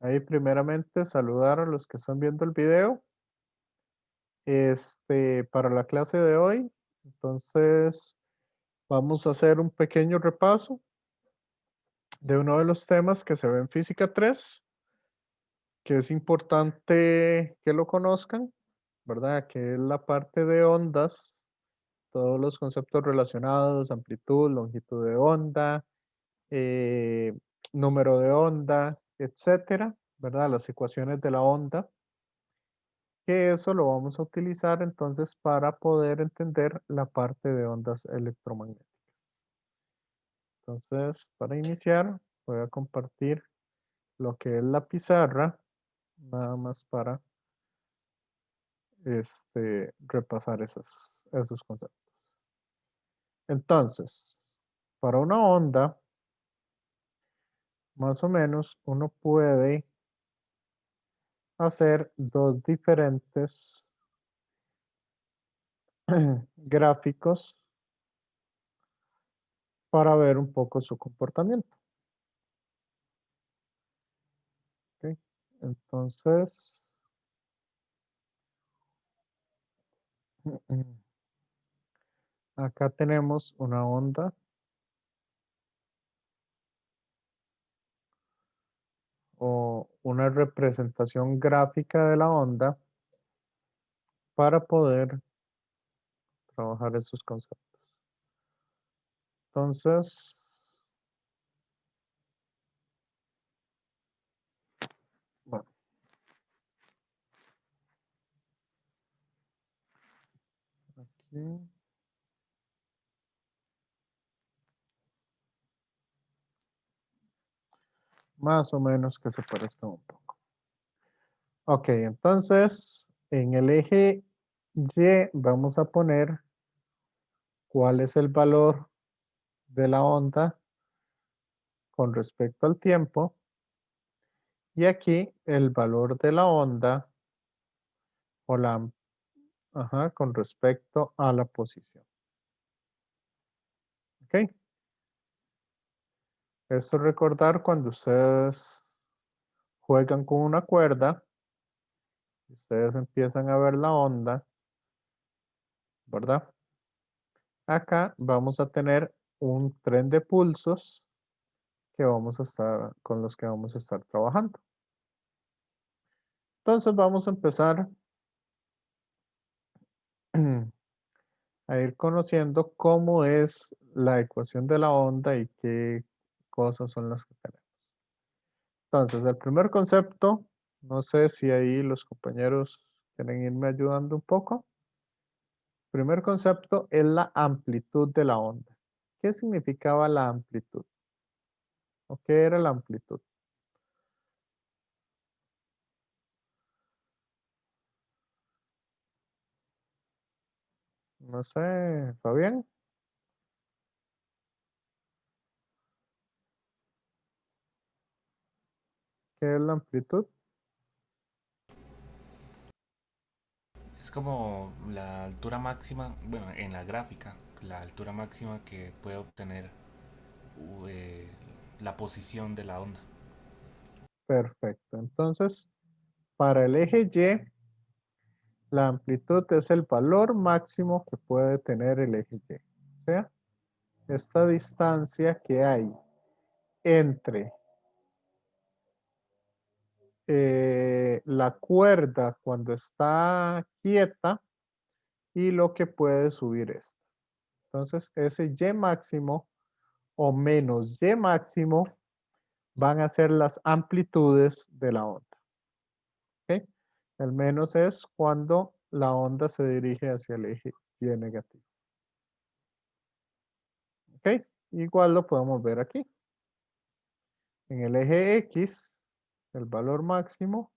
Ahí primeramente saludar a los que están viendo el video. Para la clase de hoy, entonces vamos a hacer un pequeño repaso de uno de los temas que se ve en Física 3, que es importante que lo conozcan, ¿verdad? Que es la parte de ondas, todos los conceptos relacionados, amplitud, longitud de onda, eh, número de onda, etcétera, ¿verdad? Las ecuaciones de la onda, que eso lo vamos a utilizar entonces para poder entender la parte de ondas electromagnéticas. Entonces, para iniciar, voy a compartir lo que es la pizarra, nada más para repasar esos conceptos. Entonces, para una onda, más o menos, uno puede hacer dos diferentes gráficos para ver un poco su comportamiento. ¿Ok? Entonces, acá tenemos una onda o una representación gráfica de la onda para poder trabajar esos conceptos. Entonces, bueno, aquí más o menos que se parezca un poco. Ok, entonces en el eje Y vamos a poner cuál es el valor de la onda con respecto al tiempo y aquí el valor de la onda o con respecto a la posición. ¿Ok? Esto recordar cuando ustedes juegan con una cuerda, ustedes empiezan a ver la onda, ¿verdad? Acá vamos a tener un tren de pulsos con los que vamos a estar trabajando. Entonces vamos a empezar a ir conociendo cómo es la ecuación de la onda y qué cosas son las que tenemos. Entonces, el primer concepto, no sé si ahí los compañeros quieren irme ayudando un poco. El primer concepto es la amplitud de la onda. ¿Qué significaba la amplitud? ¿O qué era la amplitud? No sé, Fabián, ¿qué es la amplitud? Es como la altura máxima, bueno, en la gráfica, la altura máxima que puede obtener eh, la posición de la onda. Perfecto. Entonces, para el eje Y, la amplitud es el valor máximo que puede tener el eje Y. O sea, esta distancia que hay entre la cuerda cuando está quieta y lo que puede subir esta. Entonces, ese Y máximo o menos Y máximo van a ser las amplitudes de la onda. ¿Ok? El menos es cuando la onda se dirige hacia el eje Y negativo. ¿Ok? Igual lo podemos ver aquí. En el eje X, el valor máximo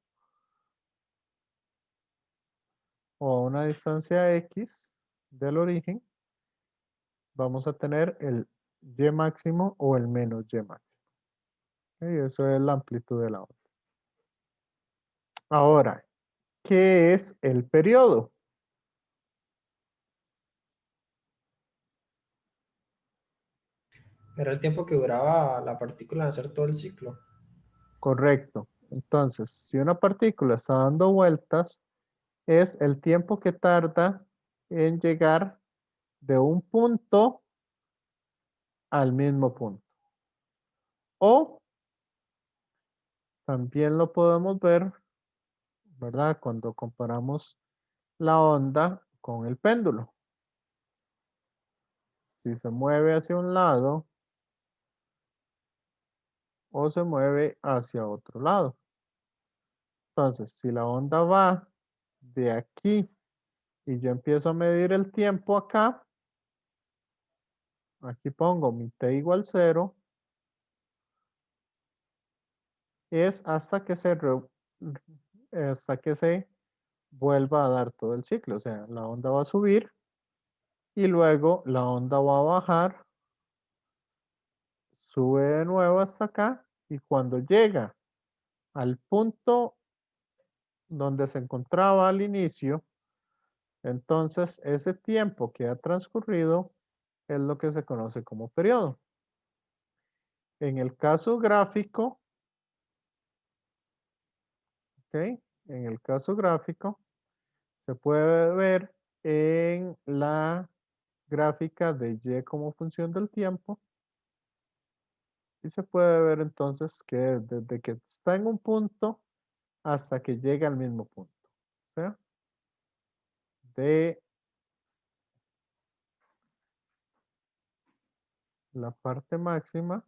o a una distancia X del origen, vamos a tener el Y máximo o el menos Y máximo. ¿Ok? Eso es la amplitud de la onda. Ahora, ¿qué es el periodo? Era el tiempo que duraba la partícula en hacer todo el ciclo. Correcto. Entonces, si una partícula está dando vueltas, es el tiempo que tarda en llegar de un punto al mismo punto. O también lo podemos ver, ¿verdad? Cuando comparamos la onda con el péndulo. Si se mueve hacia un lado o se mueve hacia otro lado. Entonces, si la onda va de aquí y yo empiezo a medir el tiempo acá, aquí pongo mi t igual 0, es hasta que se vuelva a dar todo el ciclo. O sea, la onda va a subir y luego la onda va a bajar, sube de nuevo hasta acá y cuando llega al punto donde se encontraba al inicio, entonces ese tiempo que ha transcurrido es lo que se conoce como periodo. En el caso gráfico, ¿ok? En el caso gráfico, se puede ver en la gráfica de Y como función del tiempo. Y se puede ver entonces que desde que está en un punto hasta que llega al mismo punto. O sea, de la parte máxima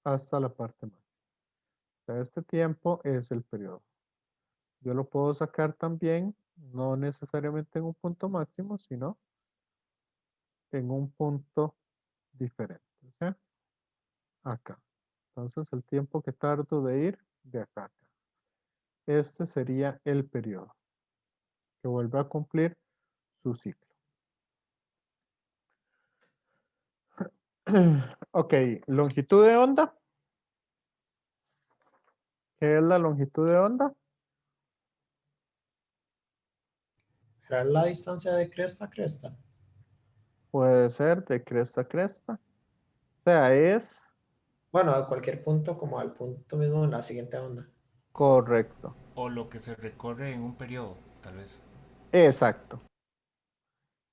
hasta la parte máxima. O sea, este tiempo es el periodo. Yo lo puedo sacar también, no necesariamente en un punto máximo, sino en un punto diferente. O sea, acá. Entonces, el tiempo que tardo de ir de acá a acá. Este sería el periodo que vuelve a cumplir su ciclo. Ok, longitud de onda. ¿Qué es la longitud de onda? ¿Será la distancia de cresta a cresta? Puede ser de cresta a cresta. O sea, es Bueno, de cualquier punto como al punto mismo en la siguiente onda. correcto. O lo que se recorre en un periodo, tal vez. Exacto.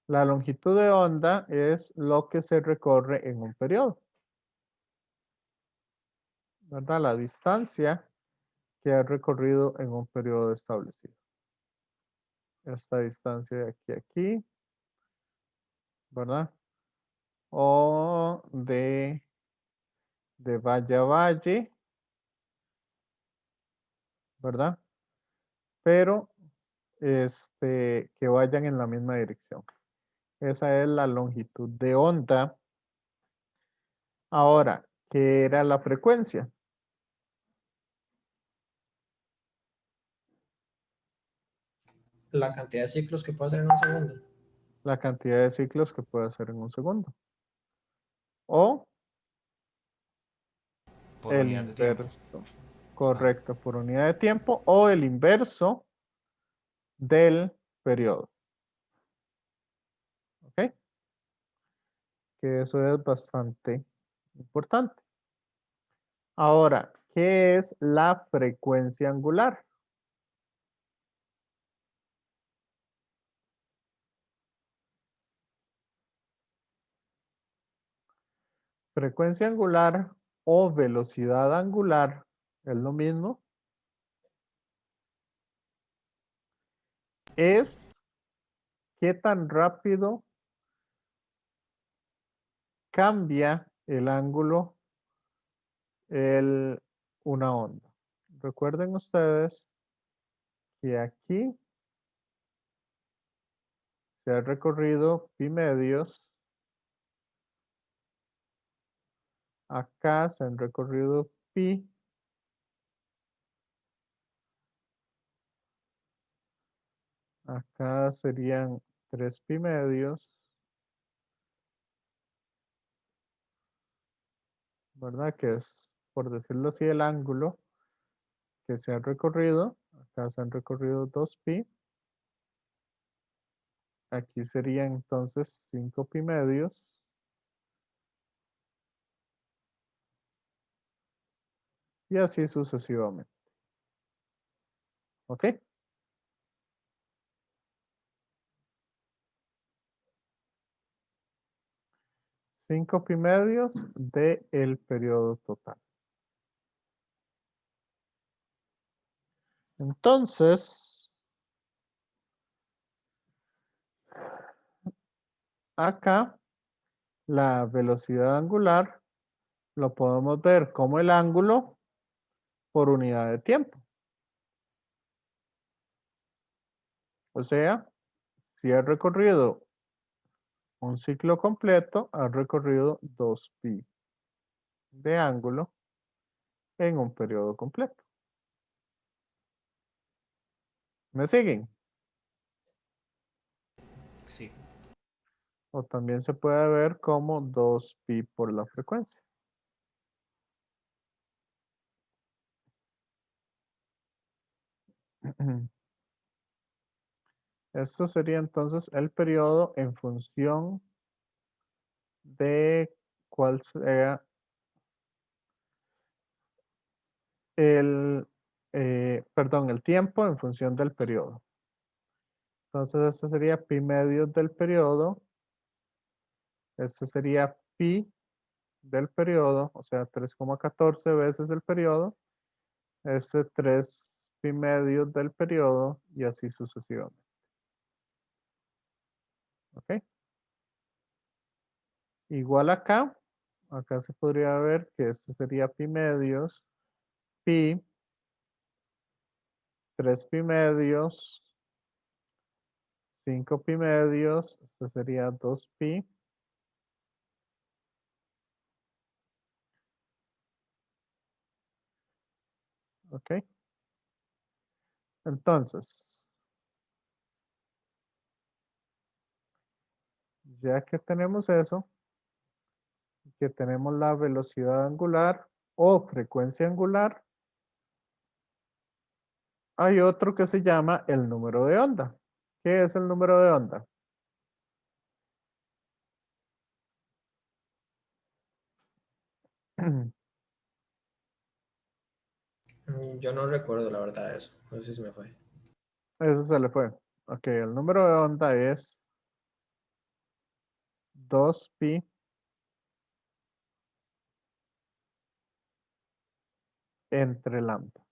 La longitud de onda es lo que se recorre en un periodo. ¿Verdad? La distancia que ha recorrido en un periodo establecido. Esta distancia de aquí a aquí, ¿verdad? O de valle a valle, ¿verdad? Pero que vayan en la misma dirección. Esa es la longitud de onda. Ahora, ¿qué era la frecuencia? La cantidad de ciclos que puede hacer en un segundo. La cantidad de ciclos que puede hacer en un segundo. O Por el unidad de tiempo. inverso. Ah, Correcto, por unidad de tiempo o el inverso del periodo. ¿Ok? Que eso es bastante importante. Ahora, ¿qué es la frecuencia angular? Frecuencia angular o velocidad angular es lo mismo. Es qué tan rápido cambia el ángulo una onda. Recuerden ustedes que aquí se ha recorrido pi medios. Acá se han recorrido pi. Acá serían 3 pi medios. ¿Verdad? Que es, por decirlo así, el ángulo que se ha recorrido. Acá se han recorrido 2 pi. Aquí serían entonces 5 pi medios. y así sucesivamente. ¿Ok? 5 pi medios del periodo total. Entonces, acá la velocidad angular lo podemos ver como el ángulo por unidad de tiempo. O sea, si ha recorrido un ciclo completo, ha recorrido 2pi de ángulo en un periodo completo. ¿Me siguen? Sí. O también se puede ver como 2pi por la frecuencia. Esto sería entonces el periodo en función de cuál sea el, perdón, el tiempo en función del periodo. Entonces, este sería pi medios del periodo. Este sería pi del periodo, o sea, 3,14 veces el periodo. Este 3 pi medios del periodo y así sucesivamente. ¿Ok? Igual acá se podría ver que este sería pi medios, pi, 3 pi medios, 5 pi medios, este sería 2 pi. ¿Ok? Entonces, ya que tenemos eso, que tenemos la velocidad angular o frecuencia angular, hay otro que se llama el número de onda. ¿Qué es el número de onda? Yo no recuerdo la verdad eso. No sé si me fue. Eso se le fue. Ok, el número de onda es 2pi entre lambda.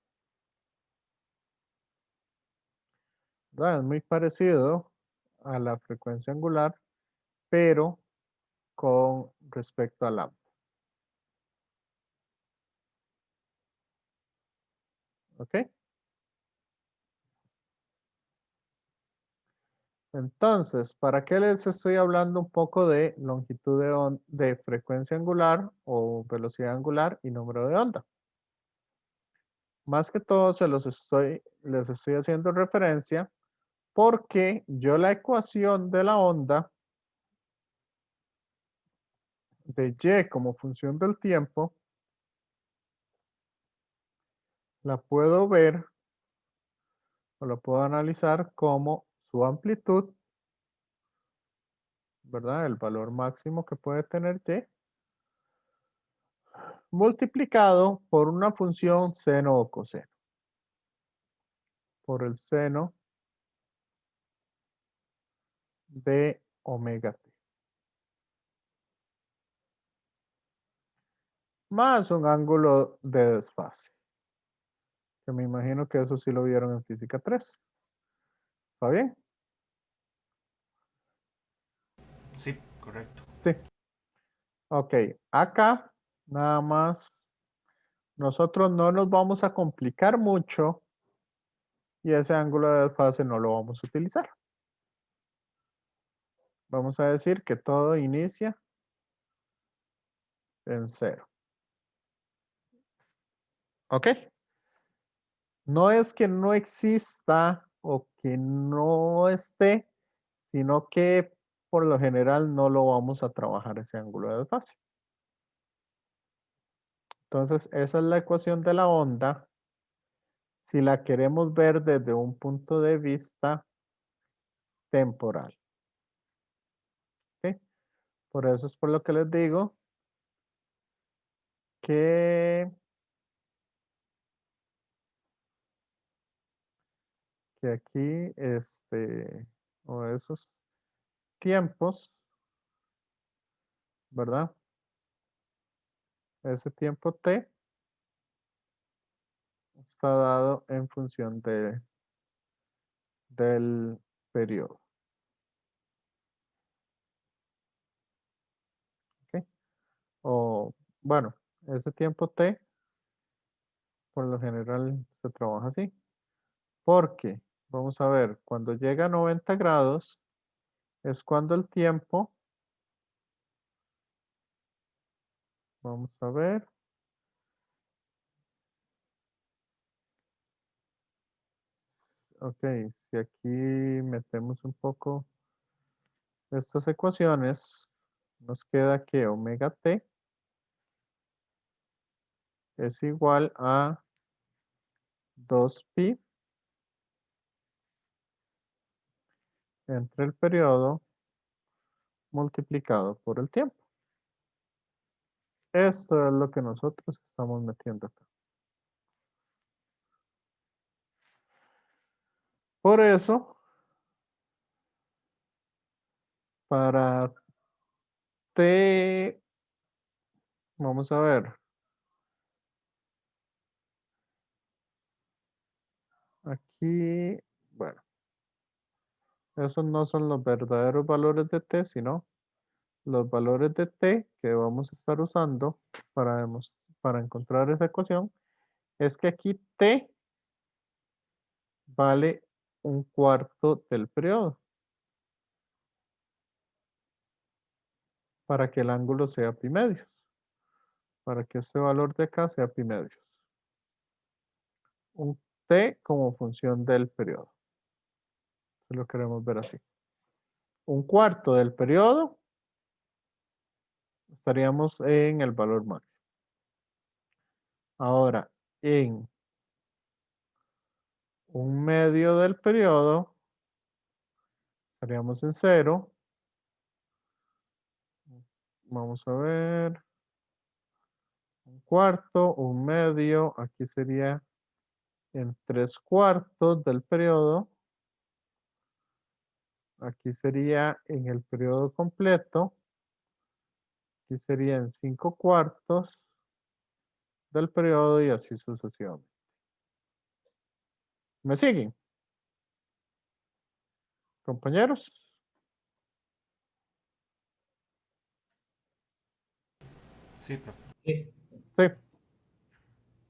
¿Verdad? Es muy parecido a la frecuencia angular, pero con respecto a lambda. ¿Ok? Entonces, ¿para qué les estoy hablando un poco de longitud de frecuencia angular o velocidad angular y número de onda? Más que todo les estoy haciendo referencia porque yo la ecuación de la onda de y como función del tiempo la puedo ver o la puedo analizar como su amplitud, ¿verdad? El valor máximo que puede tener y multiplicado por una función seno o coseno. Por el seno de omega t. Más un ángulo de desfase. Que me imagino que eso sí lo vieron en física 3. ¿Está bien? Sí, correcto. Sí. Ok, acá nada más nosotros no nos vamos a complicar mucho y ese ángulo de desfase no lo vamos a utilizar. Vamos a decir que todo inicia en 0. ¿Ok? No es que no exista o que no esté, sino que por lo general no lo vamos a trabajar ese ángulo de desfase. Entonces, esa es la ecuación de la onda. Si la queremos ver desde un punto de vista temporal. ¿Ok? Por eso es por lo que les digo que que aquí, o esos tiempos, ¿verdad? Ese tiempo t está dado en función del periodo. ¿Ok? O, bueno, ese tiempo t, por lo general se trabaja así. Porque, vamos a ver, cuando llega a 90 grados, es cuando el tiempo, vamos a ver, ok, si aquí metemos un poco estas ecuaciones, nos queda que omega t es igual a 2pi entre el periodo multiplicado por el tiempo. Esto es lo que nosotros estamos metiendo acá. Por eso, para t, vamos a ver, aquí, bueno, esos no son los verdaderos valores de t, sino los valores de t que vamos a estar usando para encontrar esa ecuación, es que aquí t vale un cuarto del periodo para que el ángulo sea pi medios, para que este valor de acá sea pi medios. Un t como función del periodo. Si lo queremos ver así. Un cuarto del periodo, estaríamos en el valor máximo. Ahora, en un medio del periodo, estaríamos en 0. Vamos a ver. Un cuarto, un medio, aquí sería en 3/4 del periodo. Aquí sería en el periodo completo. Aquí sería en 5/4 del periodo y así sucesivamente. ¿Me siguen, compañeros? Sí, profe. Sí. Sí.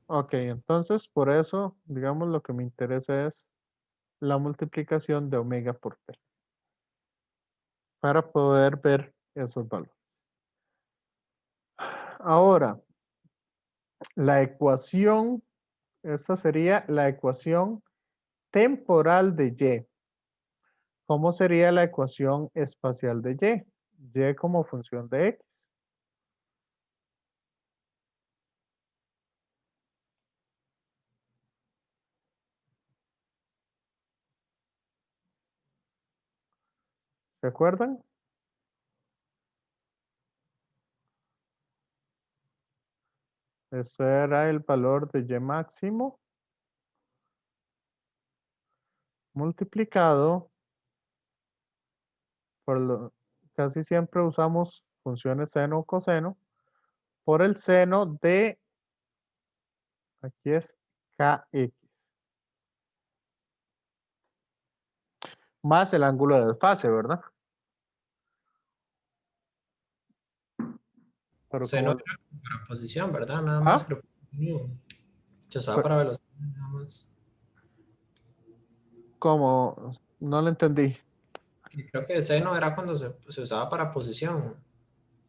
Ok, entonces por eso, digamos, lo que me interesa es la multiplicación de omega por t para poder ver esos valores. Ahora, la ecuación, esta sería la ecuación temporal de y. ¿Cómo sería la ecuación espacial de y? Y como función de x. ¿Se acuerdan? Ese era el valor de y máximo multiplicado por lo, casi siempre usamos funciones seno o coseno, por el seno de, aquí es kx, más el ángulo de desfase, ¿verdad? Pero Seno como, era para posición, ¿verdad? Nada más ah, creo que se usaba pe- para velocidad, nada más. como, no lo entendí. Y creo que seno era cuando se usaba para posición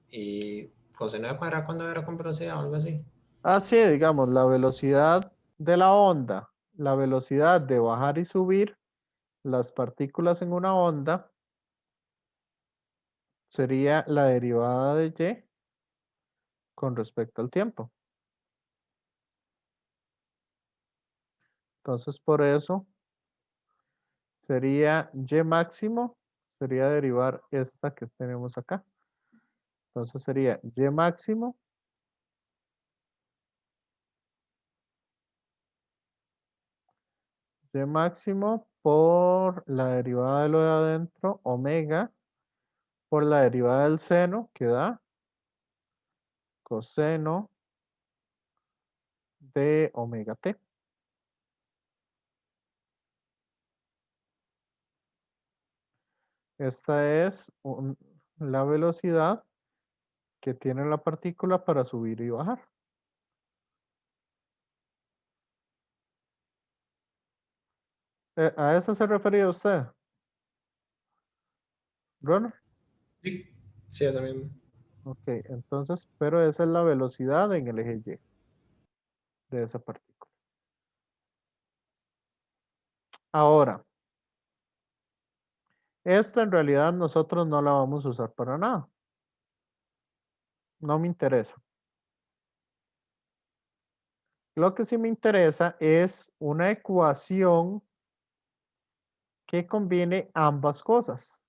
y coseno era cuando era con velocidad o algo así. Así, digamos, la velocidad de la onda, la velocidad de bajar y subir las partículas en una onda sería la derivada de y con respecto al tiempo. Entonces, por eso sería y máximo, sería derivar esta que tenemos acá. Entonces sería y máximo por la derivada de lo de adentro, omega, por la derivada del seno, que da coseno de omega t. Esta es la velocidad que tiene la partícula para subir y bajar. ¿A eso se refería usted, Ronald? Sí, sí, eso mismo. Ok, entonces, pero esa es la velocidad en el eje Y de esa partícula. Ahora, esta en realidad nosotros no la vamos a usar para nada. No me interesa. Lo que sí me interesa es una ecuación que combine ambas cosas.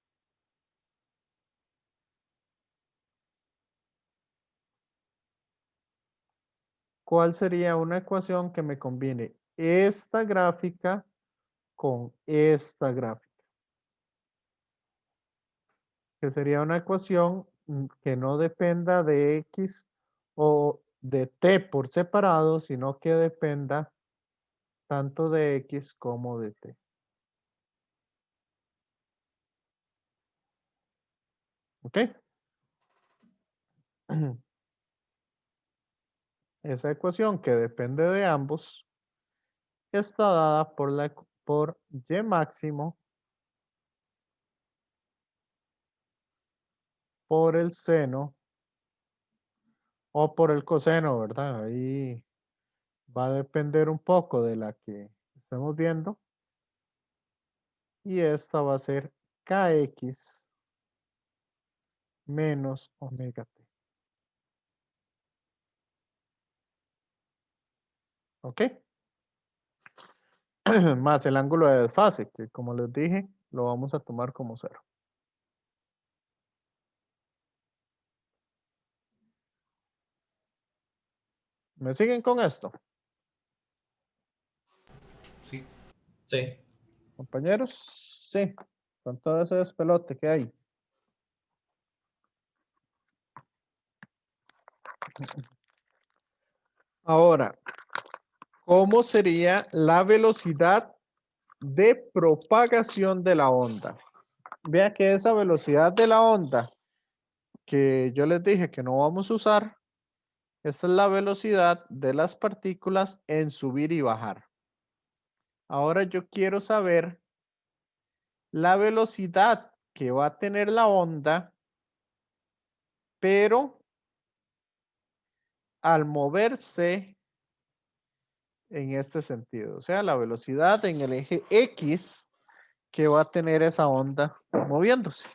¿Cuál sería una ecuación que me combine esta gráfica con esta gráfica? Que sería una ecuación que no dependa de X o de T por separado, sino que dependa tanto de X como de T. ¿Ok? Esa ecuación que depende de ambos está dada por Y máximo por el seno o por el coseno, ¿verdad? Ahí va a depender un poco de la que estemos viendo. Y esta va a ser Kx menos omega t. ¿Ok? Más el ángulo de desfase, que como les dije, lo vamos a tomar como 0. ¿Me siguen con esto, Sí. Sí. compañeros? Sí, con todo ese despelote que hay. Ahora, ¿cómo sería la velocidad de propagación de la onda? Vea que esa velocidad de la onda que yo les dije que no vamos a usar, esa es la velocidad de las partículas en subir y bajar. Ahora yo quiero saber la velocidad que va a tener la onda, pero al moverse en este sentido. O sea, la velocidad en el eje X que va a tener esa onda moviéndose.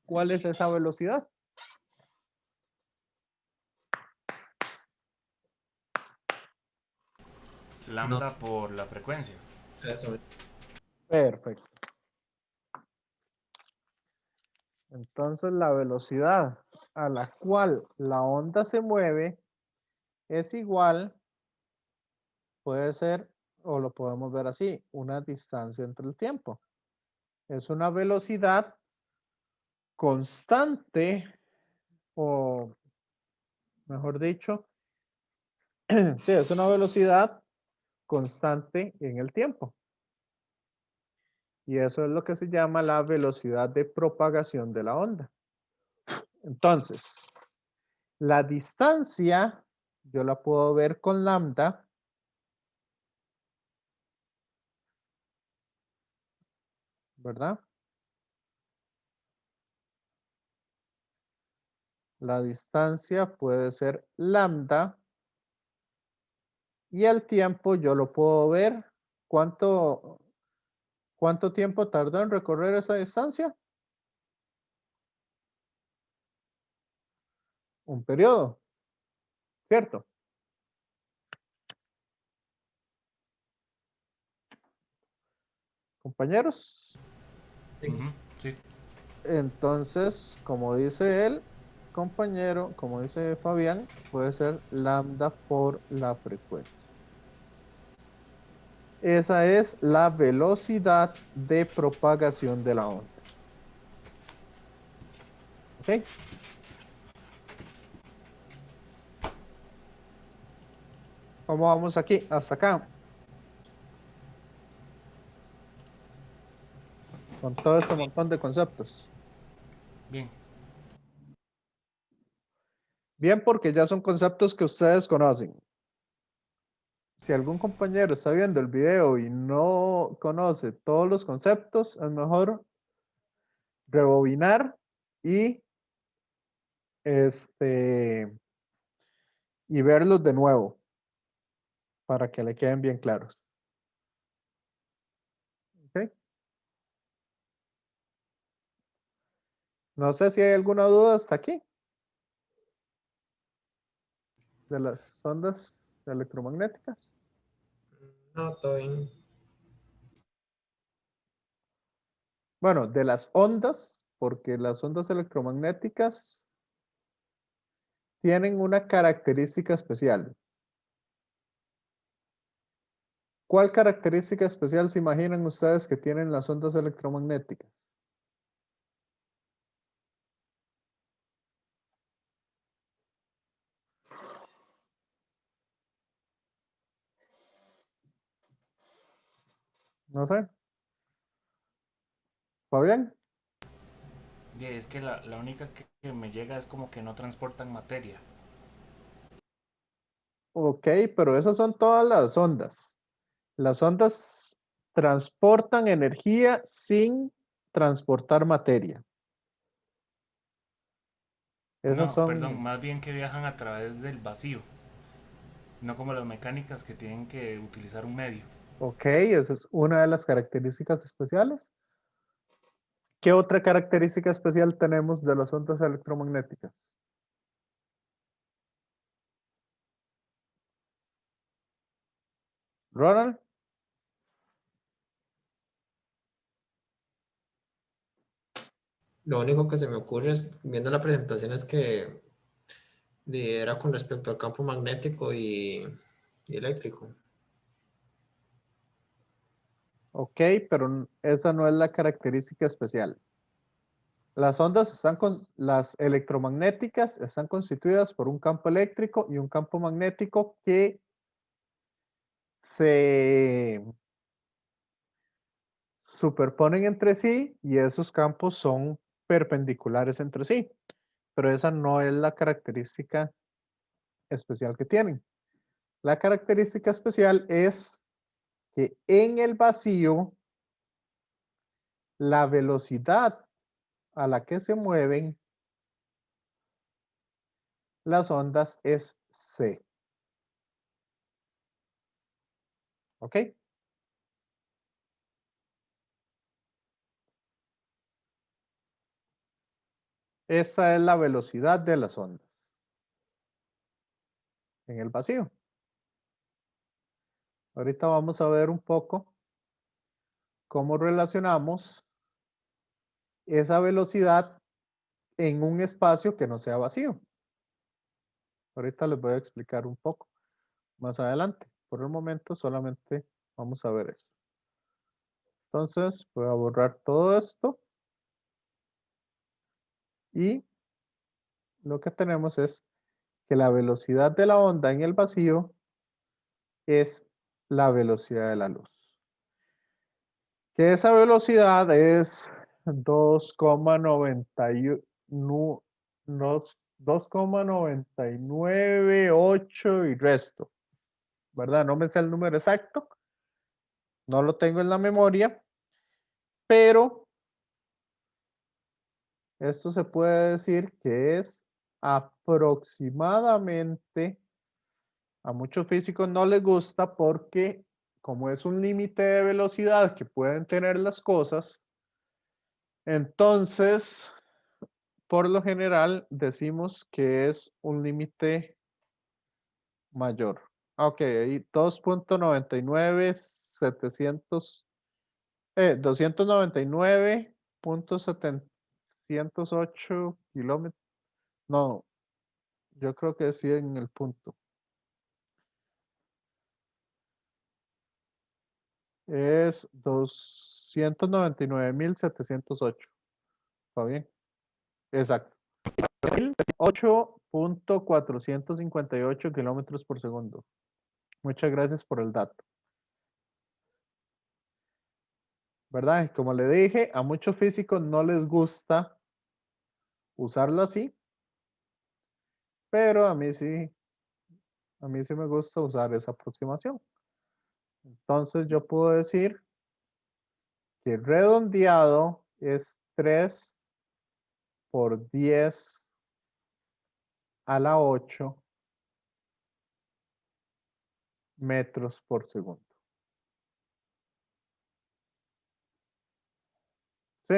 ¿Cuál es esa velocidad? Lambda por la frecuencia. Eso mismo. Perfecto. Entonces la velocidad a la cual la onda se mueve es igual, puede ser, o lo podemos ver así, una distancia entre el tiempo. Es una velocidad constante, o mejor dicho, sí, es una velocidad constante en el tiempo. Y eso es lo que se llama la velocidad de propagación de la onda. Entonces, la distancia, yo la puedo ver con lambda. ¿Verdad? La distancia puede ser lambda. Y el tiempo yo lo puedo ver. ¿Cuánto tiempo tardó en recorrer esa distancia? Un periodo, ¿cierto? Compañeros. Ujú, sí. Entonces, como dice él, compañero, como dice Fabián, puede ser lambda por la frecuencia. Esa es la velocidad de propagación de la onda. ¿Ok? ¿Cómo vamos aquí? Hasta acá. Con todo ese montón de conceptos. Bien. Bien, porque ya son conceptos que ustedes conocen. Si algún compañero está viendo el video y no conoce todos los conceptos, es mejor rebobinar y y verlos de nuevo para que le queden bien claros. ¿Ok? No sé si hay alguna duda hasta aquí de las ondas electromagnéticas. No, todo bien. Bueno, de las ondas, porque las ondas electromagnéticas tienen una característica especial. ¿Cuál característica especial se imaginan ustedes que tienen las ondas electromagnéticas? No sé. ¿Fabián? Y es que la única que me llega es como que no transportan materia. Ok, pero esas son todas las ondas. Las ondas transportan energía sin transportar materia. Esas No, perdón, son, más bien que viajan a través del vacío. No como las mecánicas que tienen que utilizar un medio. ok, esa es una de las características especiales. ¿Qué otra característica especial tenemos de las ondas electromagnéticas? Ronald, Lo único que se me ocurre es, viendo la presentación, es que era con respecto al campo magnético y eléctrico. ok, pero esa no es la característica especial. Las electromagnéticas están constituidas por un campo eléctrico y un campo magnético que se superponen entre sí y esos campos son perpendiculares entre sí, pero esa no es la característica especial que tienen. La característica especial es que en el vacío la velocidad a la que se mueven las ondas es c. ¿Ok? Esa es la velocidad de las ondas en el vacío. Ahorita vamos a ver un poco cómo relacionamos esa velocidad en un espacio que no sea vacío. Ahorita les voy a explicar un poco más adelante. Por el momento solamente vamos a ver esto. Entonces voy a borrar todo esto y lo que tenemos es que la velocidad de la onda en el vacío es la velocidad de la luz. Que esa velocidad es 2,998 y resto, ¿verdad? No me sé el número exacto, no lo tengo en la memoria, pero esto se puede decir que es aproximadamente, a muchos físicos no les gusta porque como es un límite de velocidad que pueden tener las cosas, entonces por lo general decimos que es un límite mayor. Ok, ahí 2.99700, 299.708 kilómetros. No, yo creo que sí en el punto. Es 299.708. ¿Está bien? Exacto. 8.458 kilómetros por segundo. Muchas gracias por el dato. ¿Verdad? Como le dije, a muchos físicos no les gusta usarlo así, pero a mí sí me gusta usar esa aproximación. Entonces yo puedo decir que redondeado es 3 por 10 a la 8 metros por segundo. ¿Sí?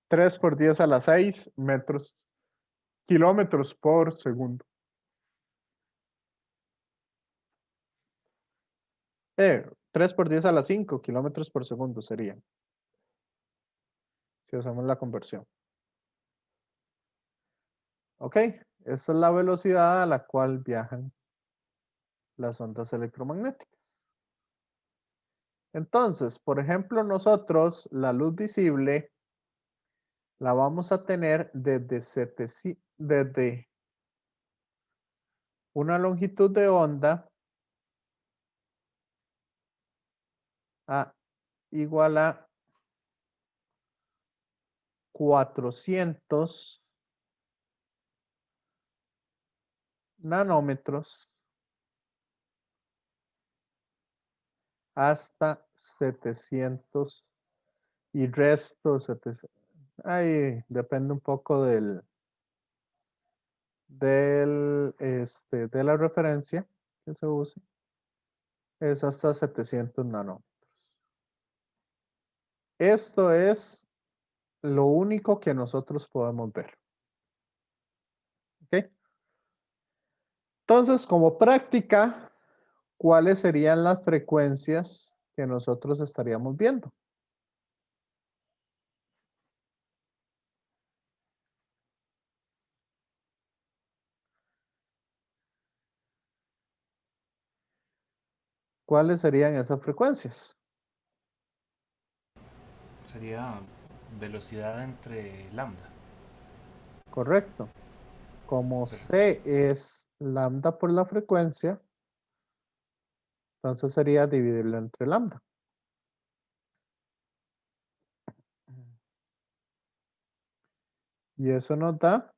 3 por 10 a la 6 kilómetros por segundo. 3 por 10 a la 5 kilómetros por segundo sería. Si hacemos la conversión. Ok, esa es la velocidad a la cual viajan las ondas electromagnéticas. Entonces, por ejemplo, nosotros la luz visible la vamos a tener desde una longitud de onda igual a 400 nanómetros hasta 700 y resto 700. Ahí depende un poco de la referencia que se use. Es hasta 700 nanómetros. Esto es lo único que nosotros podemos ver. ¿Ok? Entonces, como práctica, ¿cuáles serían las frecuencias que nosotros estaríamos viendo? ¿Cuáles serían esas frecuencias? Sería velocidad entre lambda. Correcto. Como Pero, C es lambda por la frecuencia, entonces sería dividirlo entre lambda. Y eso nos da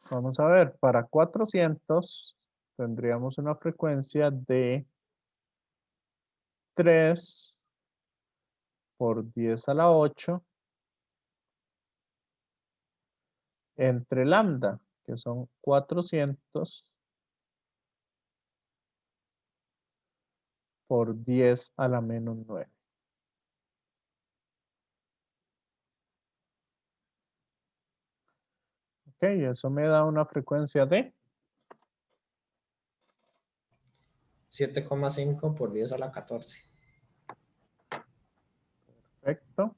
vamos a ver, para 400 tendríamos una frecuencia de 3 por 10 a la 8 entre lambda, que son 400 por 10 a la menos 9. Ok, eso me da una frecuencia de 7,5 por 10 a la 14. perfecto.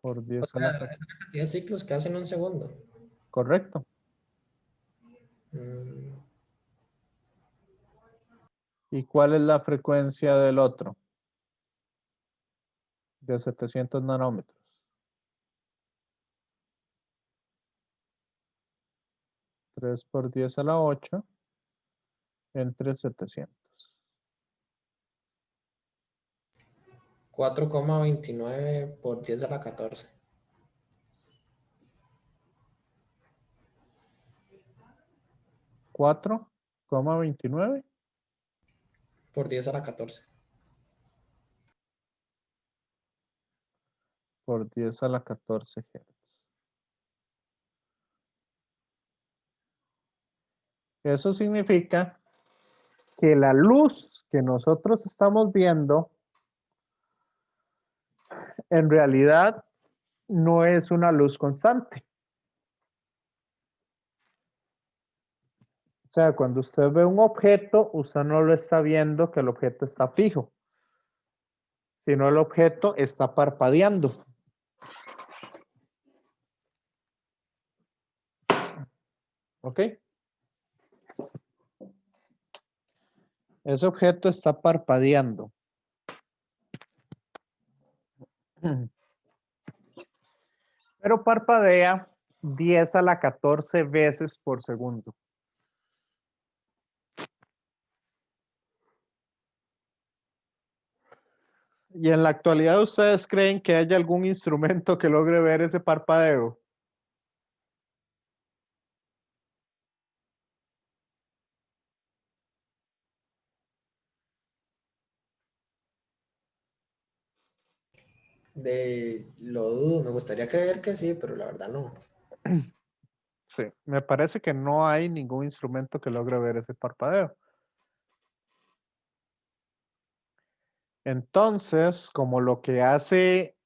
Por 10 a la 14. Es la cantidad de ciclos que hacen un segundo. Correcto. Mm, ¿Y cuál es la frecuencia del otro? De 700 nanómetros. 3 por 10 a la 8 entre 700. 4,29 por 10 a la 14. 4,29 Por 10 a la 14. por 10 a la 14 Hz. Eso significa que la luz que nosotros estamos viendo en realidad no es una luz constante. O sea, cuando usted ve un objeto, usted no lo está viendo que el objeto está fijo, sino el objeto está parpadeando. ¿Ok? Ese objeto está parpadeando. Pero parpadea 10 a la 14 veces por segundo. ¿Y en la actualidad ustedes creen que haya algún instrumento que logre ver ese parpadeo? Lo dudo, me gustaría creer que sí, pero la verdad no. Sí, me parece que no hay ningún instrumento que logre ver ese parpadeo. Entonces, como lo que hace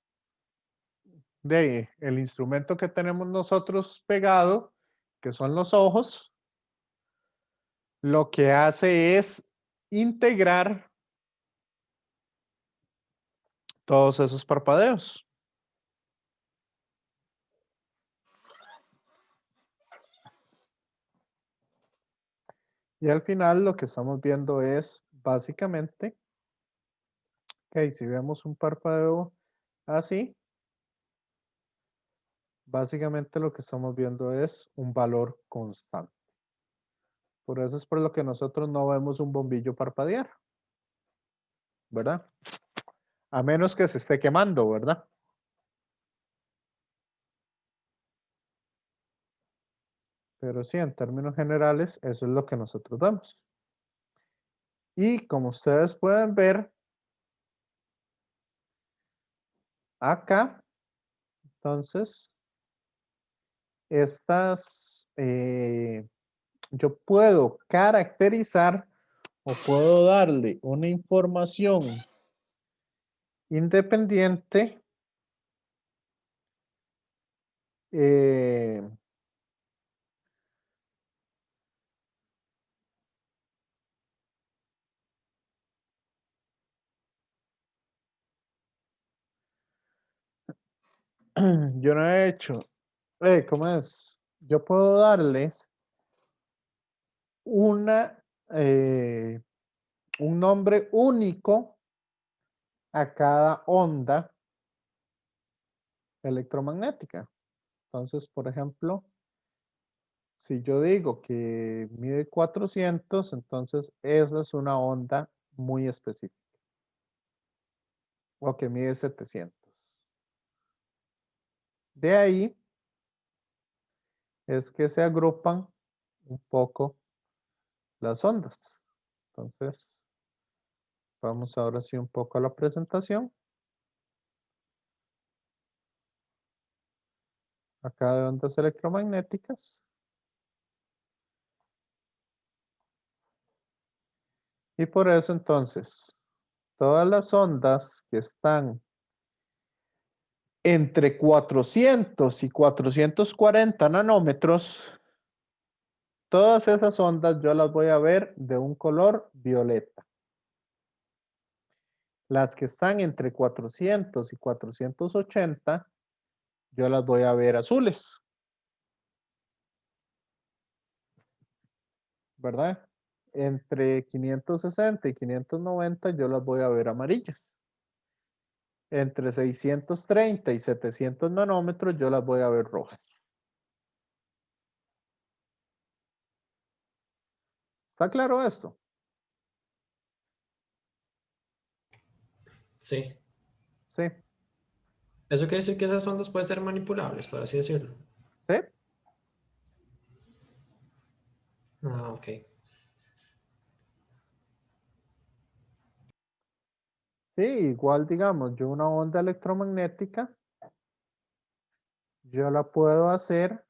el instrumento que tenemos nosotros pegado, que son los ojos, lo que hace es integrar todos esos parpadeos. Y al final lo que estamos viendo es básicamente, ok, si vemos un parpadeo así, básicamente lo que estamos viendo es un valor constante. Por eso es por lo que nosotros no vemos un bombillo parpadear, ¿verdad? A menos que se esté quemando, ¿verdad? Pero sí, en términos generales, eso es lo que nosotros vemos. Y como ustedes pueden ver, acá, entonces, yo puedo caracterizar o puedo darle una información independiente yo no he hecho, ¿cómo es? Yo puedo darles eh, un nombre único a cada onda electromagnética. Entonces, por ejemplo, si yo digo que mide 400, entonces esa es una onda muy específica. O que mide 700. De ahí es que se agrupan un poco las ondas. Entonces, vamos ahora sí un poco a la presentación. Acá de ondas electromagnéticas. Y por eso entonces, todas las ondas que están entre 400 y 440 nanómetros, todas esas ondas yo las voy a ver de un color violeta. Las que están entre 400 y 480, yo las voy a ver azules. ¿Verdad? Entre 560 y 590 yo las voy a ver amarillas. Entre 630 y 700 nanómetros yo las voy a ver rojas. ¿Está claro esto? Sí. Sí. Eso quiere decir que esas ondas pueden ser manipulables, por así decirlo. ¿Sí? Ah, ok. Sí, igual digamos, yo una onda electromagnética, yo la puedo hacer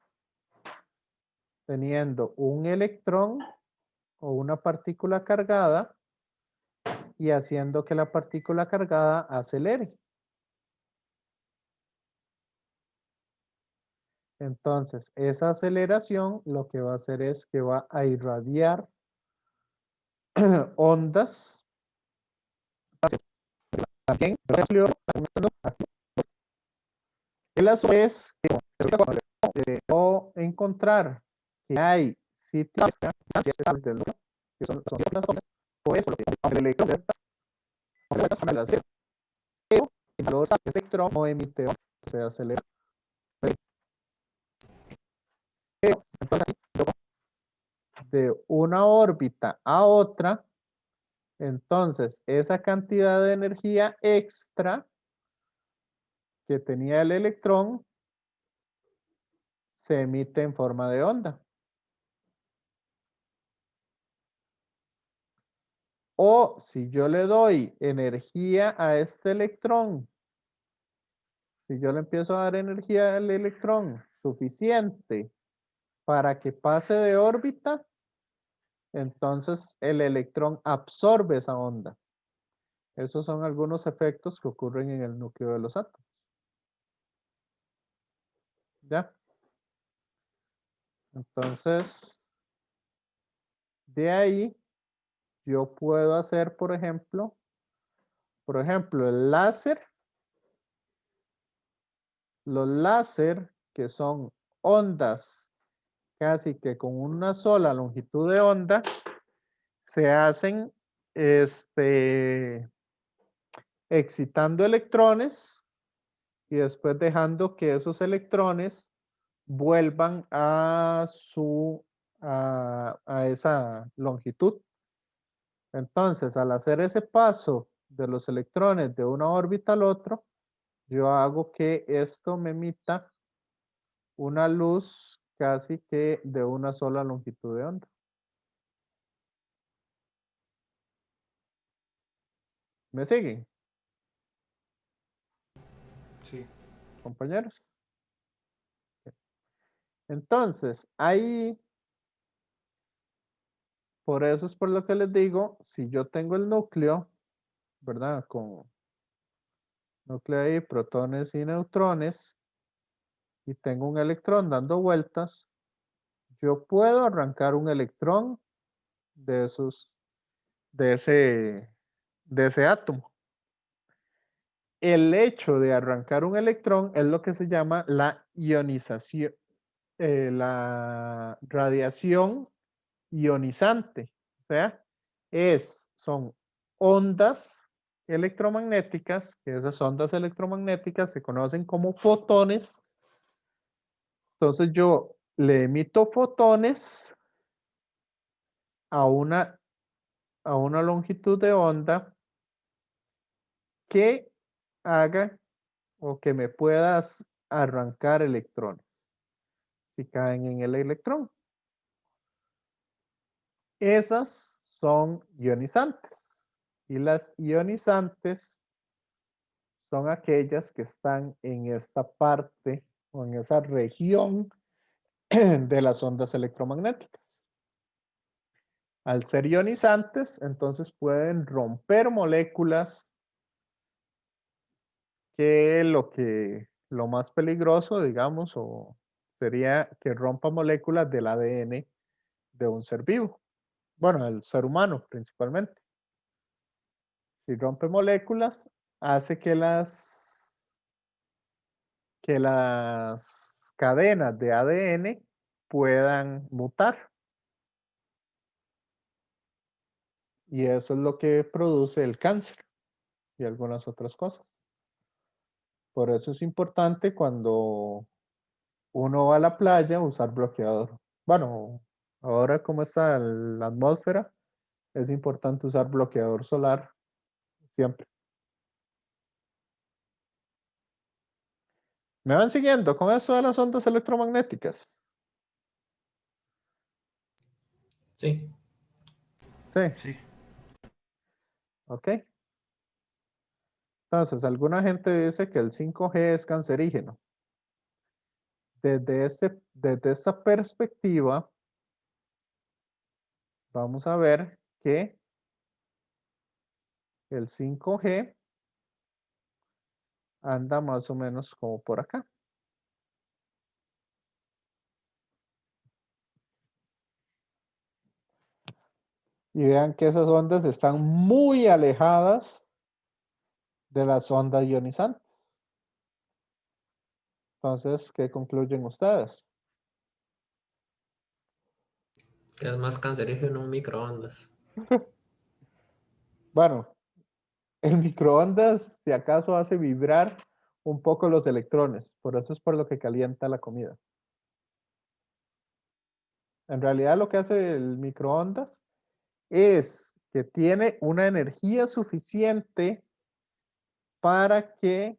teniendo un electrón o una partícula cargada y haciendo que la partícula cargada acelere. Entonces, esa aceleración lo que va a hacer es que va a irradiar ondas también el asunto es que o encontrar que hay sitios que son las zonas, por eso el electrón pero el valor de electrón no emite se acelera. De una órbita a otra, entonces esa cantidad de energía extra que tenía el electrón se emite en forma de onda. O si yo le doy energía a este electrón, si yo le empiezo a dar energía al electrón suficiente para que pase de órbita, entonces el electrón absorbe esa onda. Esos son algunos efectos que ocurren en el núcleo de los átomos. ¿Ya? Entonces, de ahí yo puedo hacer, por ejemplo, el láser. Los láser, que son ondas casi que con una sola longitud de onda, se hacen excitando electrones y después dejando que esos electrones vuelvan a esa longitud. Entonces, al hacer ese paso de los electrones de una órbita al otro, yo hago que esto me emita una luz casi que de una sola longitud de onda. ¿Me siguen, Sí. compañeros? Entonces, ahí, por eso es por lo que les digo, si yo tengo el núcleo, ¿verdad? Con núcleo ahí, protones y neutrones, y tengo un electrón dando vueltas, yo puedo arrancar un electrón de ese átomo. El hecho de arrancar un electrón es lo que se llama la ionización, la radiación ionizante. O sea, son ondas electromagnéticas, que esas ondas electromagnéticas se conocen como fotones. Entonces yo le emito fotones a una, a una longitud de onda que haga o que me puedas arrancar electrones si caen en el electrón. Esas son ionizantes. Y las ionizantes son aquellas que están en esta parte o en esa región de las ondas electromagnéticas. Al ser ionizantes, entonces pueden romper moléculas, que lo más peligroso, digamos, o sería que rompa moléculas del ADN de un ser vivo. Bueno, el ser humano principalmente. Si rompe moléculas, hace que las cadenas de ADN puedan mutar. Y eso es lo que produce el cáncer y algunas otras cosas. Por eso es importante cuando uno va a la playa usar bloqueador. Bueno, ahora como está la atmósfera, es importante usar bloqueador solar siempre. ¿Me van siguiendo con eso de las ondas electromagnéticas? Sí. Sí, Sí. ok. Entonces, alguna gente dice que el 5G es cancerígeno. Desde esta perspectiva, vamos a ver que el 5G anda más o menos como por acá. Y vean que esas ondas están muy alejadas de las ondas ionizantes. Entonces, ¿qué concluyen ustedes? Es más cancerígeno un microondas. Bueno, el microondas, si acaso, hace vibrar un poco los electrones. Por eso es por lo que calienta la comida. En realidad, lo que hace el microondas es que tiene una energía suficiente para que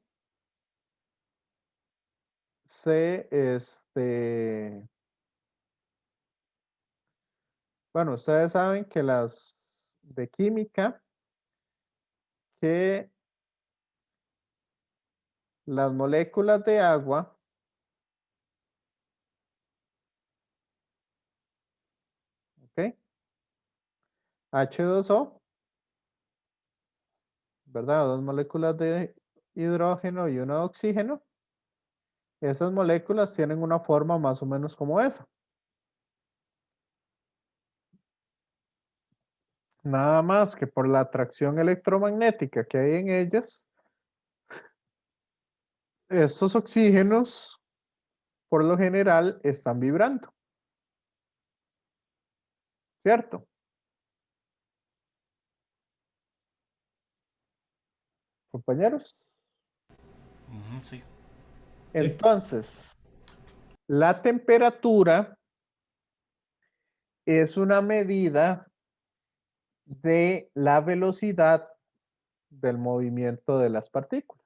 bueno, ustedes saben que las de química, que las moléculas de agua, ¿ok? H2O, ¿verdad? Dos moléculas de hidrógeno y una de oxígeno. Esas moléculas tienen una forma más o menos como esa. Nada más que por la atracción electromagnética que hay en ellas, estos oxígenos, por lo general, están vibrando. ¿Cierto? Compañeros. Ujú, sí. Sí. Entonces, la temperatura es una medida de la velocidad del movimiento de las partículas.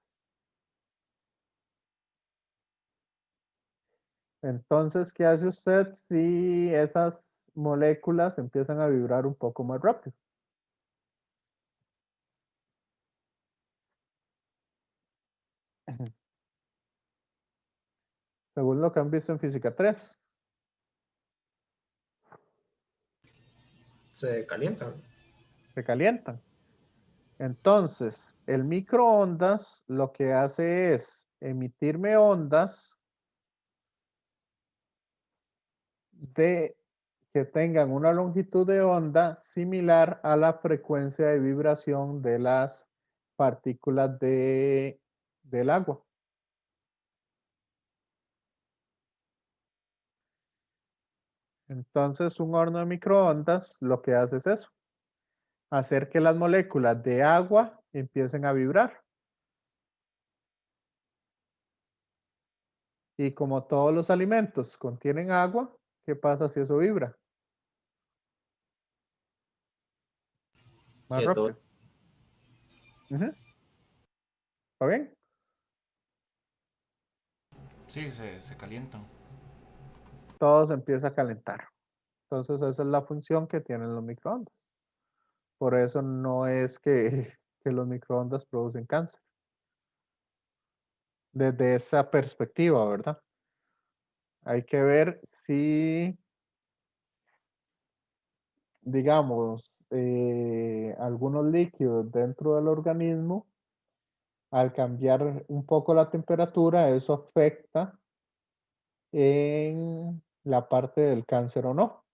Entonces, ¿qué hace usted si esas moléculas empiezan a vibrar un poco más rápido? Según lo que han visto en física 3, Se calientan. se calientan. Entonces, el microondas lo que hace es emitirme ondas de que tengan una longitud de onda similar a la frecuencia de vibración de las partículas del agua. Entonces, un horno de microondas lo que hace es eso, hacer que las moléculas de agua empiecen a vibrar. Y como todos los alimentos contienen agua, ¿qué pasa si eso vibra? Más Que todo. rápido. Ujú. ¿Está bien? Sí, se calientan. Todo se empieza a calentar. Entonces, esa es la función que tienen los microondas. Por eso no es que los microondas producen cáncer. Desde esa perspectiva, ¿verdad? Hay que ver si, digamos, algunos líquidos dentro del organismo, al cambiar un poco la temperatura, eso afecta en la parte del cáncer o no.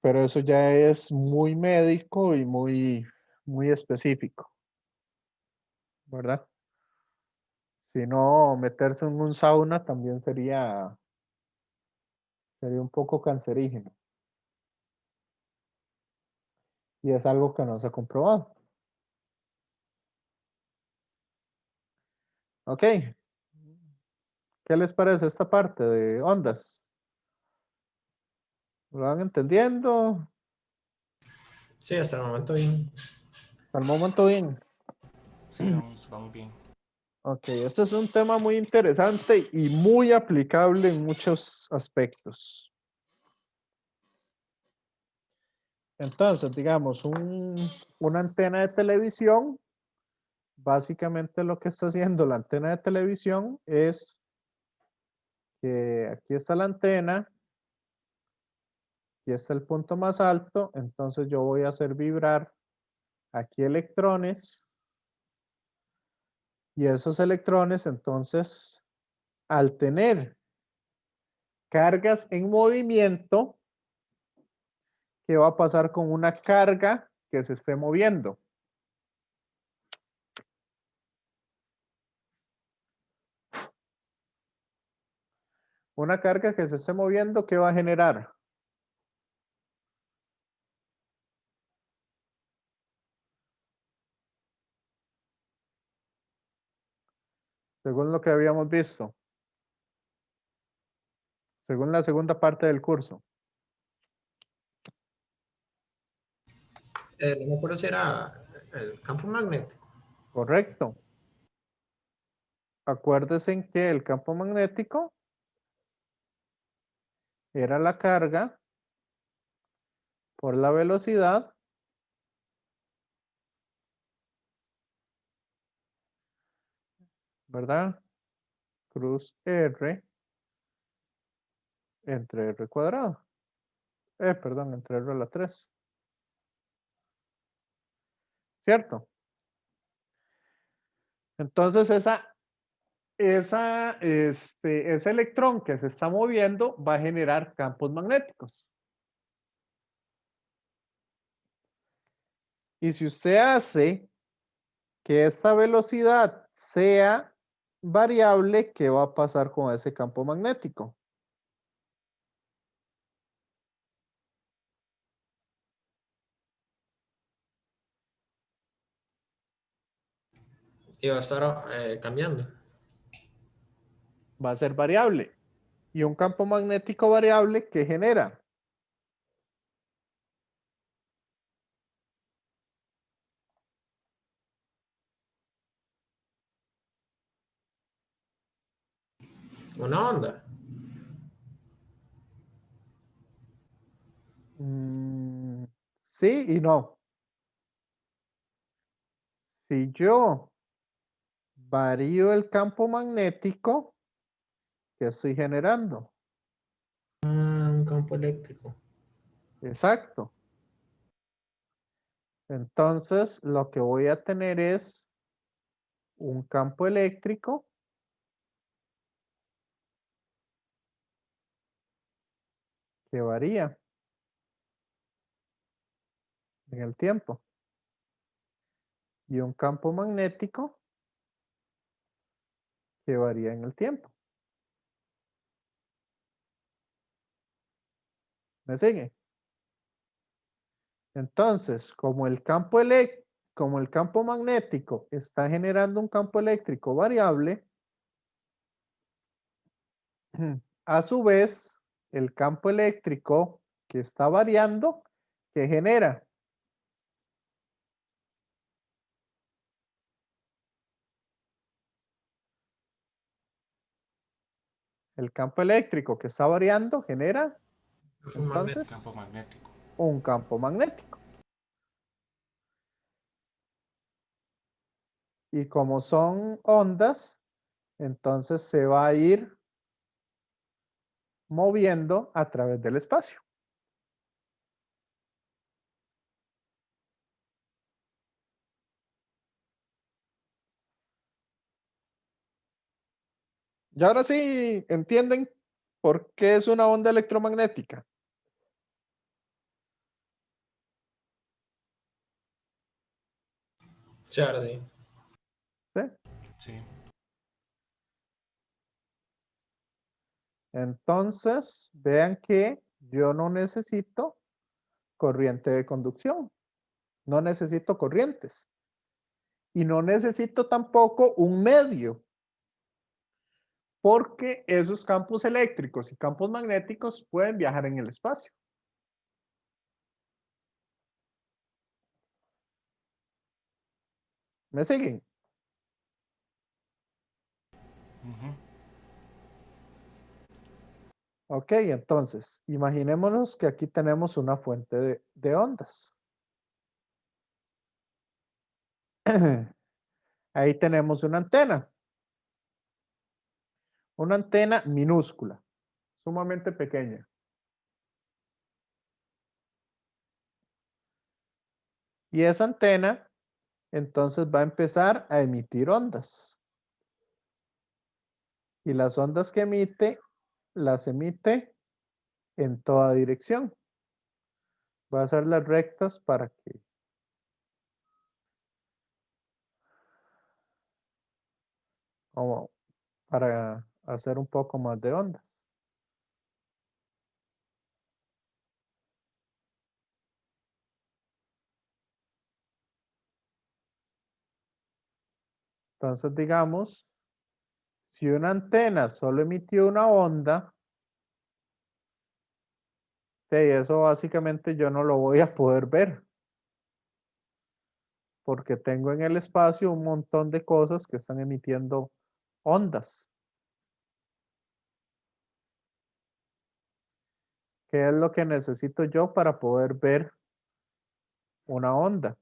Pero eso ya es muy médico y muy específico, ¿verdad? Si no, meterse en un sauna también sería un poco cancerígeno. Y es algo que no se ha comprobado. Ok, ¿qué les parece esta parte de ondas? ¿Lo van entendiendo? Sí, hasta el momento bien. Al momento bien. Sí, vamos bien. Ok, este es un tema muy interesante y muy aplicable en muchos aspectos. Entonces, digamos, una antena de televisión, básicamente lo que está haciendo la antena de televisión es que aquí está la antena, aquí está el punto más alto, entonces yo voy a hacer vibrar aquí electrones y esos electrones entonces al tener cargas en movimiento, ¿qué va a pasar con una carga que se esté moviendo? Una carga que se esté moviendo, ¿qué va a generar? Según lo que habíamos visto, según la segunda parte del curso. No me acuerdo si era el campo magnético. Correcto. Acuérdense en que el campo magnético era la carga por la velocidad ¿verdad? Cruz R entre R cuadrado. Perdón, entre R a la 3. ¿Cierto? Entonces ese electrón que se está moviendo va a generar campos magnéticos. Y si usted hace que esta velocidad sea variable, ¿qué va a pasar con ese campo magnético? Y va a estar cambiando. Va a ser variable. Y un campo magnético variable, ¿qué genera? Una onda. Sí y no. Si yo varío el campo magnético que estoy generando. Un campo eléctrico. Exacto. Entonces, lo que voy a tener es un campo eléctrico que varía en el tiempo y un campo magnético que varía en el tiempo. ¿Me sigue? Entonces, como el campo magnético está generando un campo eléctrico variable, a su vez, el campo eléctrico que está variando, ¿qué genera? El campo eléctrico que está variando genera Campo magnético. Campo entonces magnético. un campo magnético. Y como son ondas, entonces se va a ir moviendo a través del espacio. Y ahora sí entienden por qué es una onda electromagnética. Sí, ahora sí. ¿Sí? Sí. Entonces, vean que yo no necesito corriente de conducción, no necesito corrientes y no necesito tampoco un medio, porque esos campos eléctricos y campos magnéticos pueden viajar en el espacio. ¿Me siguen? Ujú. Ok, entonces, imaginémonos que aquí tenemos una fuente de ondas. Ahí tenemos una antena minúscula, sumamente pequeña. Y esa antena, entonces, va a empezar a emitir ondas. Y las ondas que emite, las emite en toda dirección. Voy a hacer las rectas como para hacer un poco más de ondas. Entonces, digamos, si una antena solo emitió una onda, eso básicamente yo no lo voy a poder ver, porque tengo en el espacio un montón de cosas que están emitiendo ondas. ¿Qué es lo que necesito yo para poder ver una onda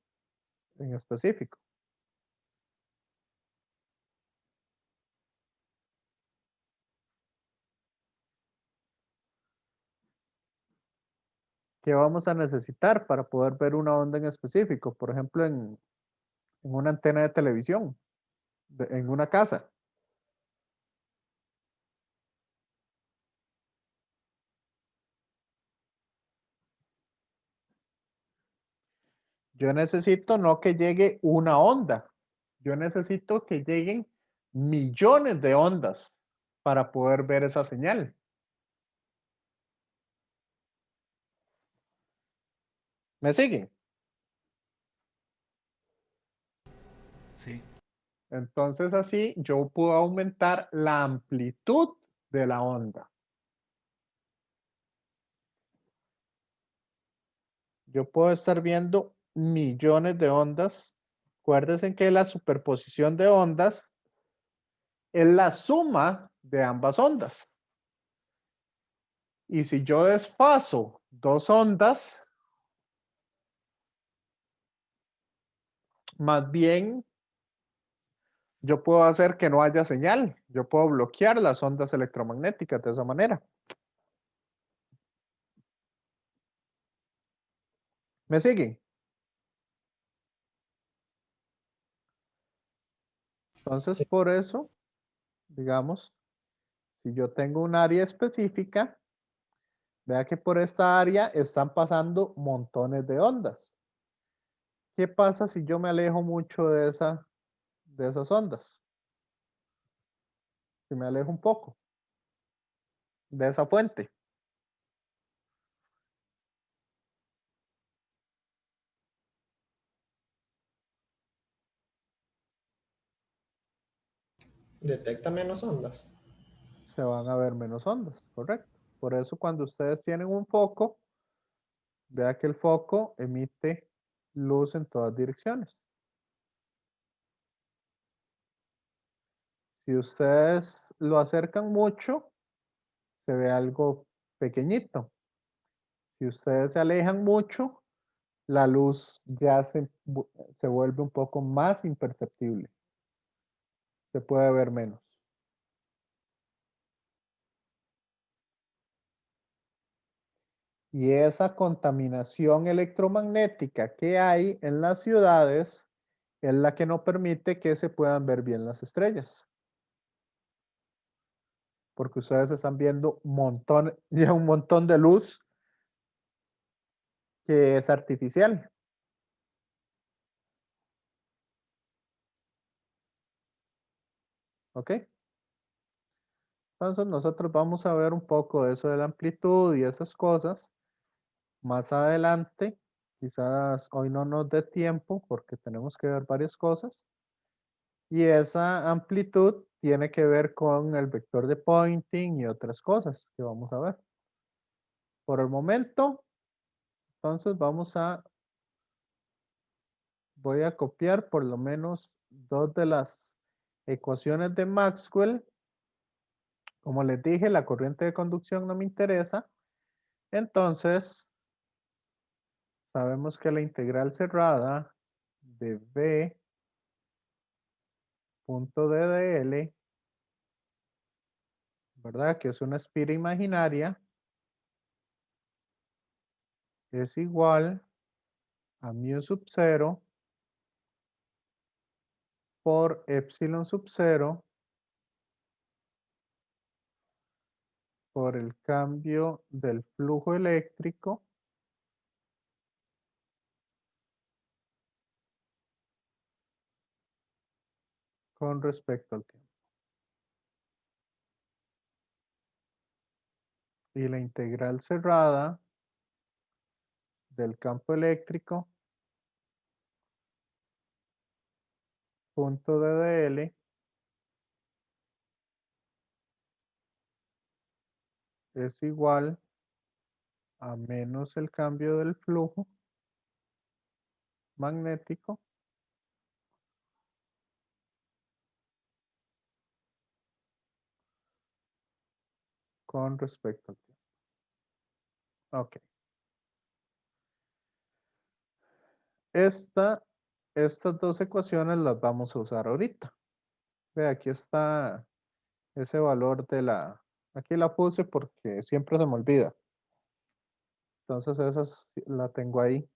en específico? ¿Qué vamos a necesitar para poder ver una onda en específico? Por ejemplo, en una antena de televisión, en una casa. Yo necesito no que llegue una onda, yo necesito que lleguen millones de ondas para poder ver esa señal. ¿Me siguen? Sí, Entonces así yo puedo aumentar la amplitud de la onda. Yo puedo estar viendo millones de ondas. Acuérdense que la superposición de ondas es la suma de ambas ondas. Y si yo desfaso dos ondas, más bien yo puedo hacer que no haya señal. Yo puedo bloquear las ondas electromagnéticas de esa manera. ¿Me siguen? Entonces, Sí. por eso, digamos, si yo tengo un área específica, vea que por esta área están pasando montones de ondas. ¿Qué pasa si yo me alejo mucho de esas ondas? Si me alejo un poco de esa fuente. Detecta menos ondas. Se van a ver menos ondas, correcto. Por eso cuando ustedes tienen un foco, vea que el foco emite luz en todas direcciones. Si ustedes lo acercan mucho, se ve algo pequeñito. Si ustedes se alejan mucho, la luz ya se vuelve un poco más imperceptible. Se puede ver menos. Y esa contaminación electromagnética que hay en las ciudades es la que no permite que se puedan ver bien las estrellas. Porque ustedes están viendo ya un montón de luz que es artificial. ¿Ok? Entonces nosotros vamos a ver un poco de eso de la amplitud y esas cosas más adelante. Quizás hoy no nos dé tiempo porque tenemos que ver varias cosas. Y esa amplitud tiene que ver con el vector de Poynting y otras cosas que vamos a ver. Por el momento, entonces voy a copiar por lo menos dos de las ecuaciones de Maxwell. Como les dije, la corriente de conducción no me interesa. Entonces, sabemos que la integral cerrada de B punto D de L, ¿verdad? Que es una espira imaginaria, es igual a mu sub 0 por epsilon sub 0 por el cambio del flujo eléctrico con respecto al tiempo. Y la integral cerrada del campo eléctrico punto de DL es igual a menos el cambio del flujo magnético con respecto al tiempo. Ok. Estas dos ecuaciones las vamos a usar ahorita. Ve, aquí está ese valor de la... Aquí la puse porque siempre se me olvida. Entonces esa la tengo ahí.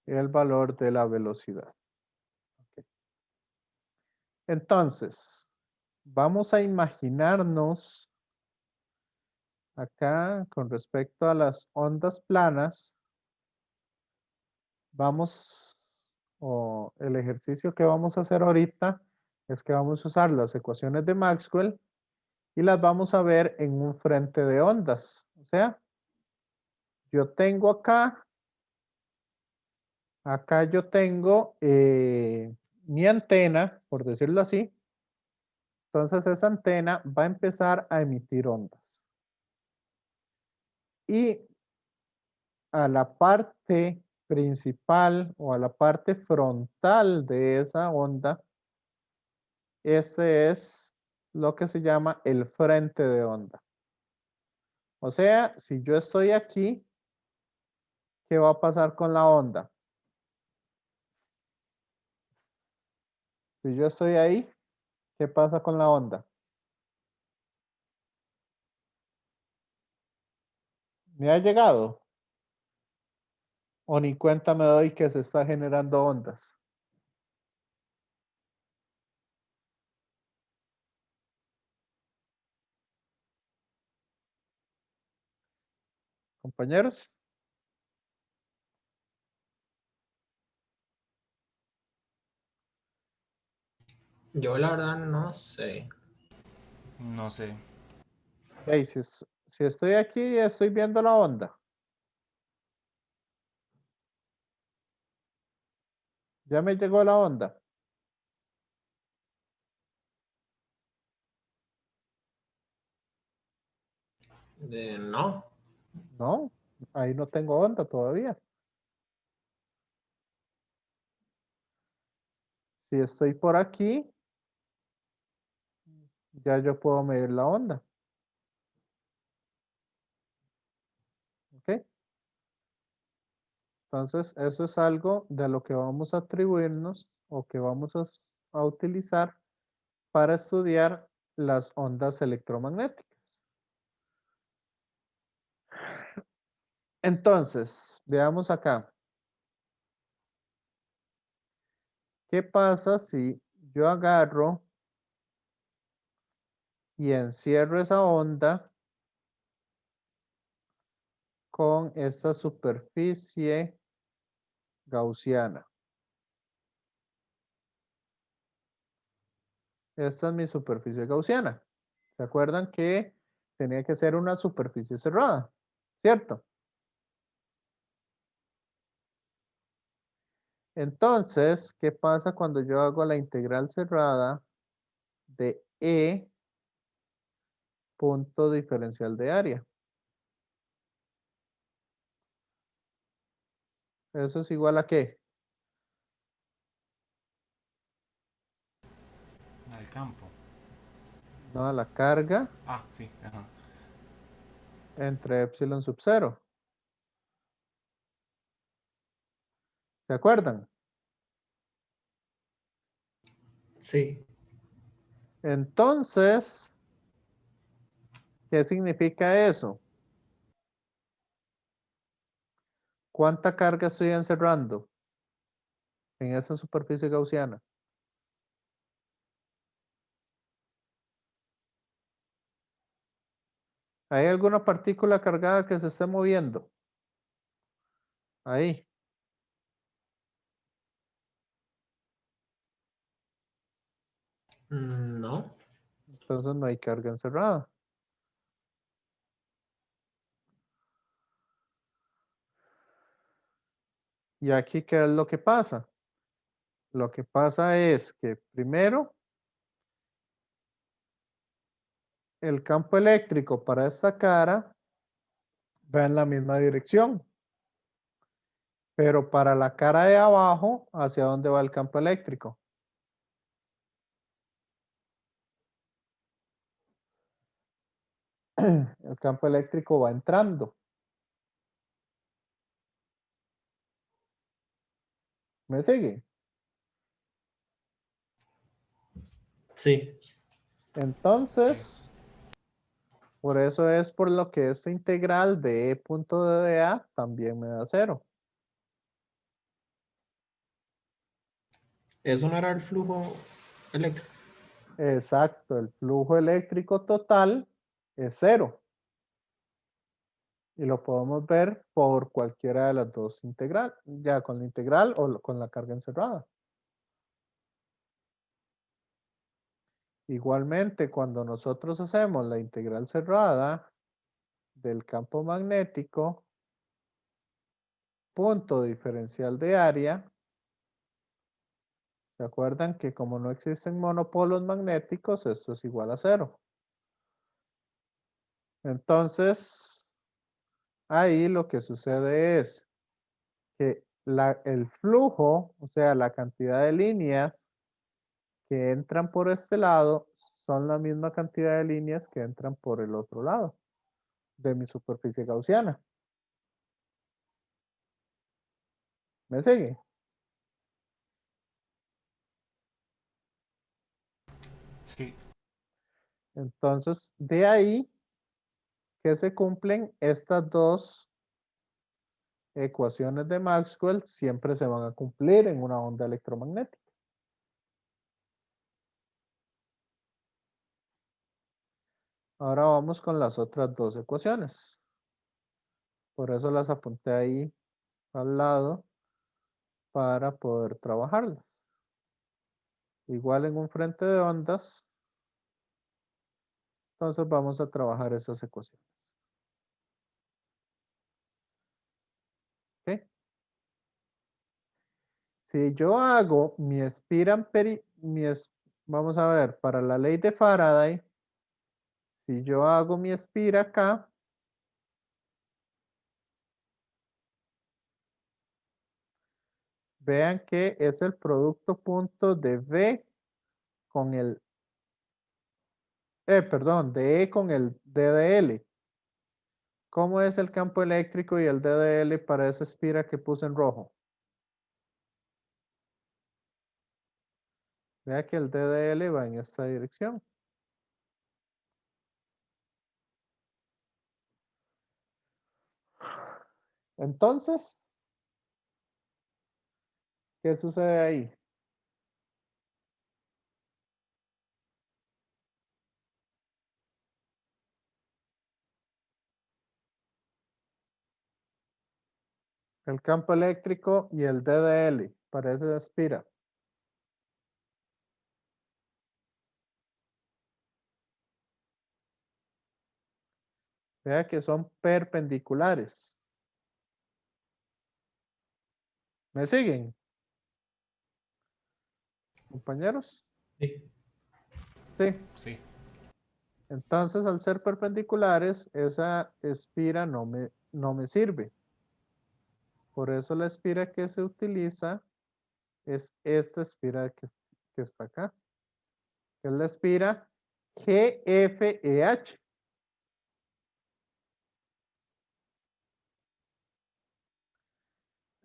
El valor de la velocidad. Okay. Entonces, vamos a imaginarnos acá con respecto a las ondas planas. O el ejercicio que vamos a hacer ahorita es que vamos a usar las ecuaciones de Maxwell y las vamos a ver en un frente de ondas. O sea, yo tengo acá yo tengo mi antena, por decirlo así. Entonces esa antena va a empezar a emitir ondas. Y a la parte principal o a la parte frontal de esa onda, este es lo que se llama el frente de onda. O sea, si yo estoy aquí, ¿qué va a pasar con la onda? Si yo estoy ahí, ¿qué pasa con la onda? ¿Me ha llegado? ¿O ni cuenta me doy que se está generando ondas? Compañeros. Yo la verdad no sé. No sé. Hey, si estoy aquí, estoy viendo la onda. Ya me llegó la onda. No. No, ahí no tengo onda todavía. Si estoy por aquí, ya yo puedo medir la onda. ¿Ok? Entonces, eso es algo de lo que vamos a atribuirnos o que vamos a utilizar para estudiar las ondas electromagnéticas. Entonces, veamos acá. ¿Qué pasa si yo agarro y encierro esa onda con esta superficie gaussiana? Esta es mi superficie gaussiana. ¿Se acuerdan que tenía que ser una superficie cerrada? ¿Cierto? Entonces, ¿qué pasa cuando yo hago la integral cerrada de E punto diferencial de área? ¿Eso es igual a qué? Al campo. No, a la carga Ah, sí. Ajá. entre epsilon sub 0. ¿Se acuerdan? Sí. Entonces, ¿qué significa eso? ¿Cuánta carga estoy encerrando en esa superficie gaussiana? ¿Hay alguna partícula cargada que se esté moviendo? Ahí. No. Entonces no hay carga encerrada. ¿Y aquí qué es lo que pasa? Lo que pasa es que primero el campo eléctrico para esta cara va en la misma dirección, pero para la cara de abajo, ¿hacia dónde va el campo eléctrico? El campo eléctrico va entrando. ¿Me sigue? Sí. Sí. Entonces, por eso es por lo que esta integral de E punto de dA también me da 0. Eso no era el flujo eléctrico. Exacto, el flujo eléctrico total es 0. Y lo podemos ver por cualquiera de las dos integrales, ya con la integral o con la carga encerrada. Igualmente, cuando nosotros hacemos la integral cerrada del campo magnético, punto diferencial de área, ¿se acuerdan que como no existen monopolos magnéticos, esto es igual a 0? Entonces, ahí lo que sucede es que el flujo, o sea, la cantidad de líneas que entran por este lado, son la misma cantidad de líneas que entran por el otro lado de mi superficie gaussiana. ¿Me sigue? Sí. Entonces, de ahí que se cumplen estas dos ecuaciones de Maxwell, siempre se van a cumplir en una onda electromagnética. Ahora vamos con las otras dos ecuaciones. Por eso las apunté ahí al lado para poder trabajarlas. Igual en un frente de ondas, entonces vamos a trabajar esas ecuaciones. ¿Ok? Si yo hago mi vamos a ver, para la ley de Faraday, si yo hago mi espira acá, vean que es el producto punto de V con el, perdón, de E con el DDL. ¿Cómo es el campo eléctrico y el DDL para esa espira que puse en rojo? Vea que el DDL va en esta dirección. Entonces, ¿qué sucede ahí? El campo eléctrico y el DDL para esa espira. Vea que son perpendiculares. ¿Me siguen, compañeros? Sí. Sí. Sí. Entonces, al ser perpendiculares, esa espira no me sirve. Por eso la espira que se utiliza es esta espira que está acá. Que es la espira GFEH.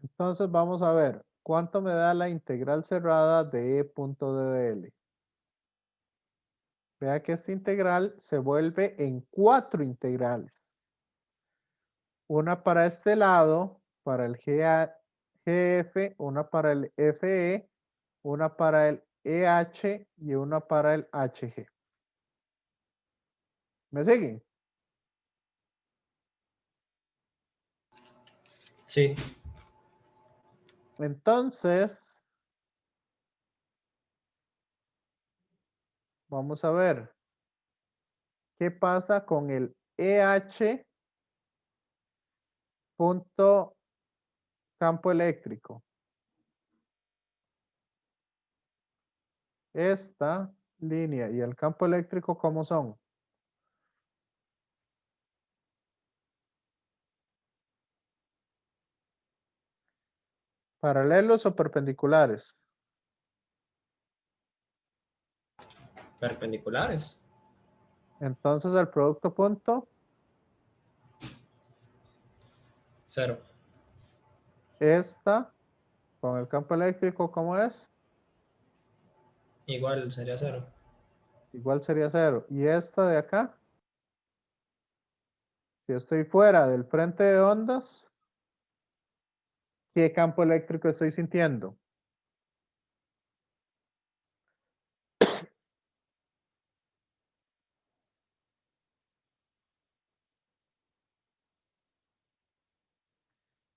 Entonces, vamos a ver cuánto me da la integral cerrada de E punto DL. Vea que esta integral se vuelve en 4 integrales. Una para este lado, para el GF, una para el FE, una para el EH y una para el HG. ¿Me siguen? Sí. Entonces, vamos a ver qué pasa con el EH punto campo eléctrico. esta línea y el campo eléctrico, ¿cómo son? ¿Paralelos o perpendiculares? Perpendiculares. Entonces el producto punto, 0. esta con el campo eléctrico, ¿cómo es? Igual sería 0. Igual sería 0. Y esta de acá, si estoy fuera del frente de ondas, ¿qué campo eléctrico estoy sintiendo?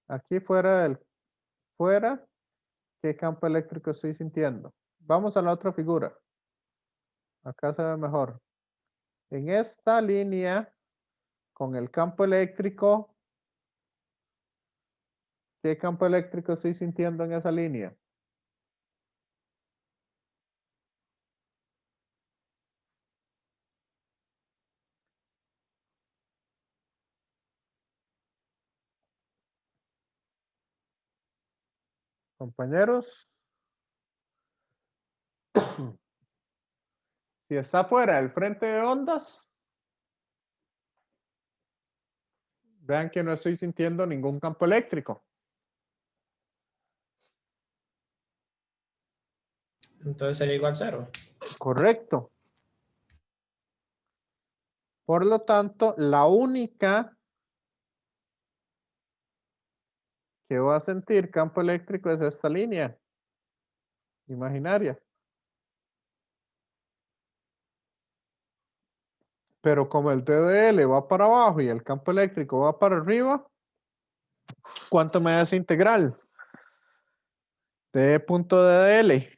Aquí fuera, ¿qué campo eléctrico estoy sintiendo? Vamos a la otra figura. Acá se ve mejor. En esta línea, con el campo eléctrico, ¿qué campo eléctrico estoy sintiendo en esa línea? Compañeros, si está fuera del frente de ondas, vean que no estoy sintiendo ningún campo eléctrico. Entonces sería igual 0. Correcto. Por lo tanto, la única que va a sentir campo eléctrico es esta línea imaginaria. Pero como el TDL va para abajo y el campo eléctrico va para arriba, ¿cuánto me da esa integral? De punto DL.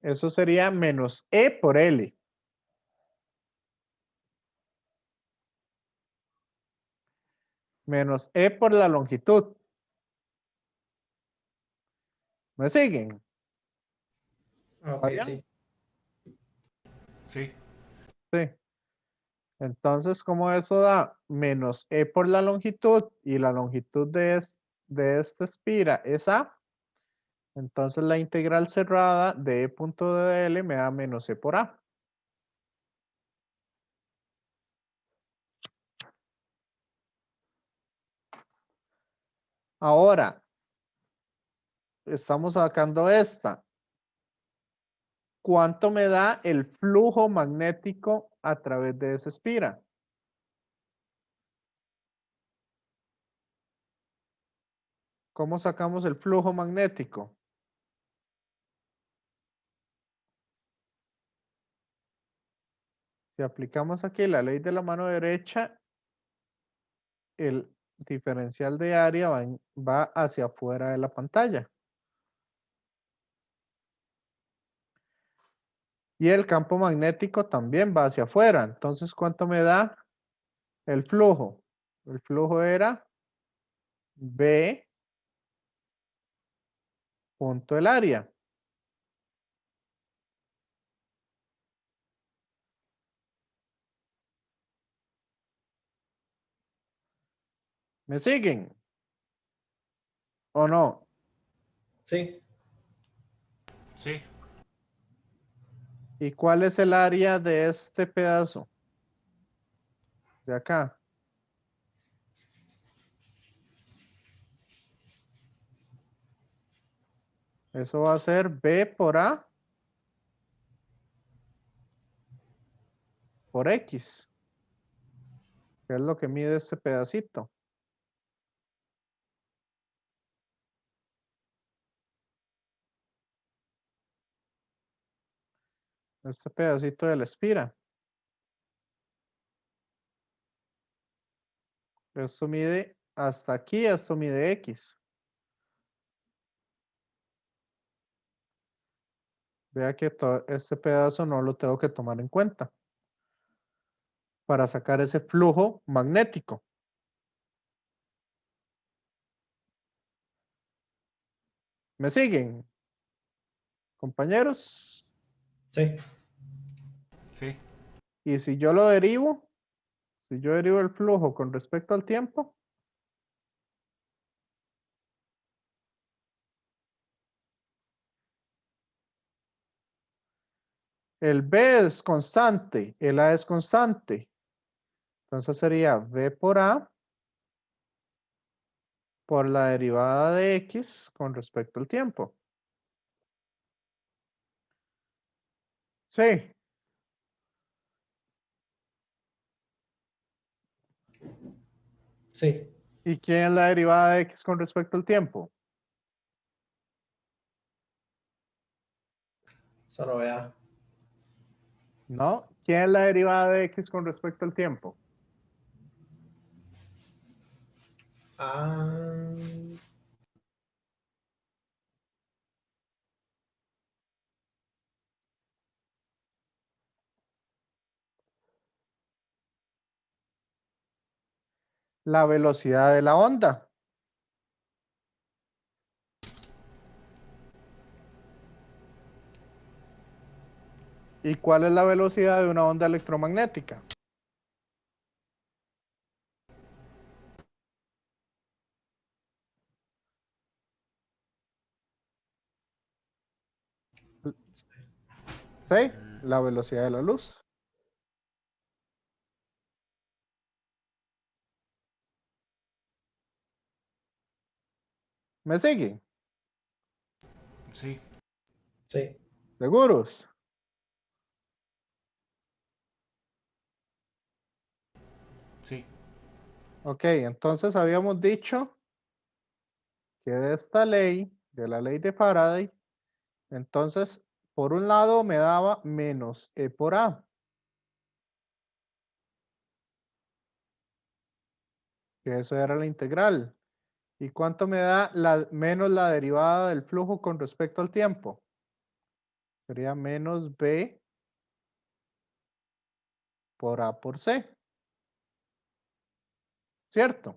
Eso sería menos E por L. Menos E por la longitud. ¿Me siguen? Ok, ¿Fabián? sí. Sí, Sí. Entonces, como eso da menos E por la longitud y la longitud de esta espira es A, entonces la integral cerrada de E punto de L me da menos E por A. Ahora, estamos sacando esta. ¿Cuánto me da el flujo magnético a través de esa espira? ¿Cómo sacamos el flujo magnético? Si aplicamos aquí la ley de la mano derecha, el diferencial de área va hacia afuera de la pantalla. Y el campo magnético también va hacia afuera. Entonces, ¿cuánto me da el flujo? El flujo era B punto el área. ¿Me siguen? ¿O no? Sí. sí. ¿Y cuál es el área de este pedazo? De acá. Eso va a ser B por A por X, que es lo que mide este pedacito. Este pedacito de la espira. Esto mide hasta aquí, esto mide X. Vea que todo este pedazo no lo tengo que tomar en cuenta para sacar ese flujo magnético. ¿Me siguen, compañeros? Sí. Sí, Y si yo lo derivo, si yo derivo el flujo con respecto al tiempo, el B es constante, el A es constante. Entonces sería V por A por la derivada de X con respecto al tiempo. Sí, Sí. ¿y quién es la derivada de X con respecto al tiempo? Solo vea. ¿No? ¿Quién es la derivada de X con respecto al tiempo? Ah, La velocidad de la onda. ¿Y cuál es la velocidad de una onda electromagnética? ¿Sí? La velocidad de la luz. ¿Me siguen? sí, sí. ¿Seguros? sí, Ok, entonces habíamos dicho que de esta ley, de la ley de Faraday, entonces, por un lado me daba menos E por A. Que eso era la integral. ¿Y cuánto me da menos la derivada del flujo con respecto al tiempo? Sería menos B por A por C. ¿Cierto?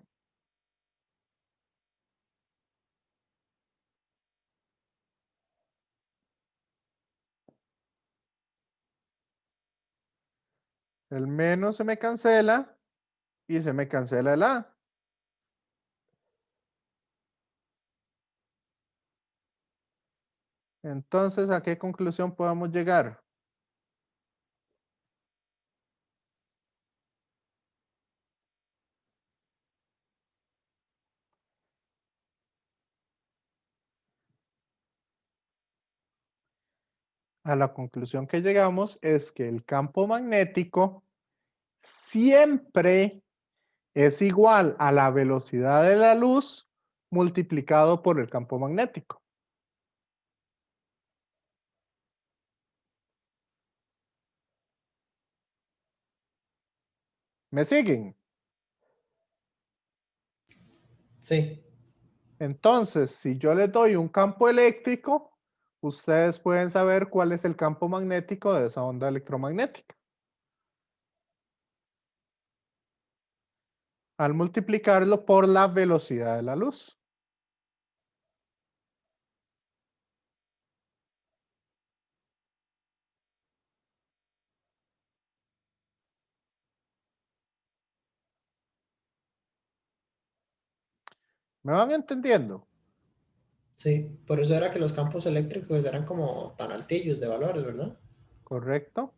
El menos se me cancela y se me cancela el A. Entonces, ¿a qué conclusión podemos llegar? A la conclusión que llegamos es que el campo magnético siempre es igual a la velocidad de la luz multiplicado por el campo magnético. ¿Me siguen? Sí. Entonces, si yo les doy un campo eléctrico, ustedes pueden saber cuál es el campo magnético de esa onda electromagnética. Al multiplicarlo por la velocidad de la luz. ¿Me van entendiendo? Sí. Por eso era que los campos eléctricos eran como tan altillos de valores, ¿verdad? Correcto.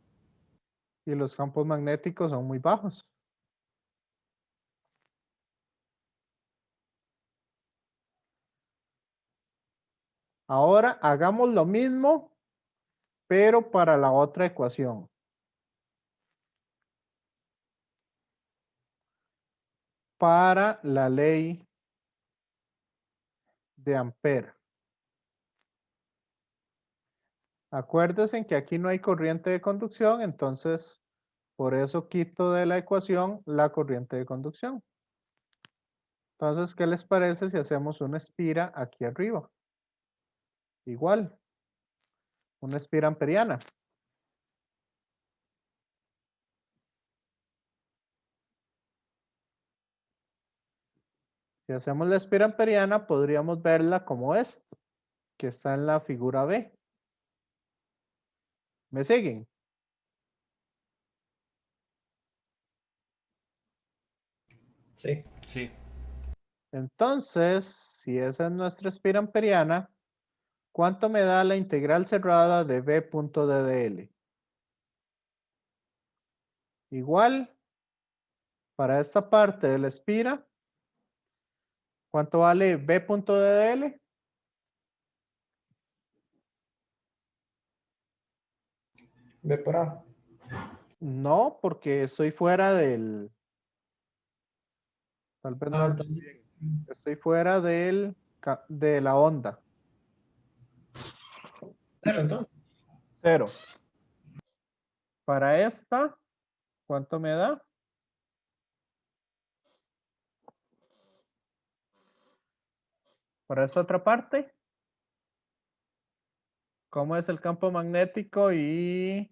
Y los campos magnéticos son muy bajos. Ahora hagamos lo mismo, pero para la otra ecuación. Para la ley de Ampère. Acuérdense que aquí no hay corriente de conducción, entonces por eso quito de la ecuación la corriente de conducción. Entonces, ¿qué les parece si hacemos una espira aquí arriba? Igual. una espira amperiana. Si hacemos la espira amperiana, podríamos verla como esto, que está en la figura B. ¿Me siguen? Sí. Sí, Entonces, si esa es nuestra espira amperiana, ¿cuánto me da la integral cerrada de B punto ddl? Igual, para esta parte de la espira, ¿cuánto vale B punto ddl? B por A. No, porque estoy fuera del, tal vez no lo vi Entonces, bien. Estoy fuera de la onda. claro, entonces. Cero. Para esta, ¿cuánto me da? Para esta otra parte, ¿cómo es el campo magnético y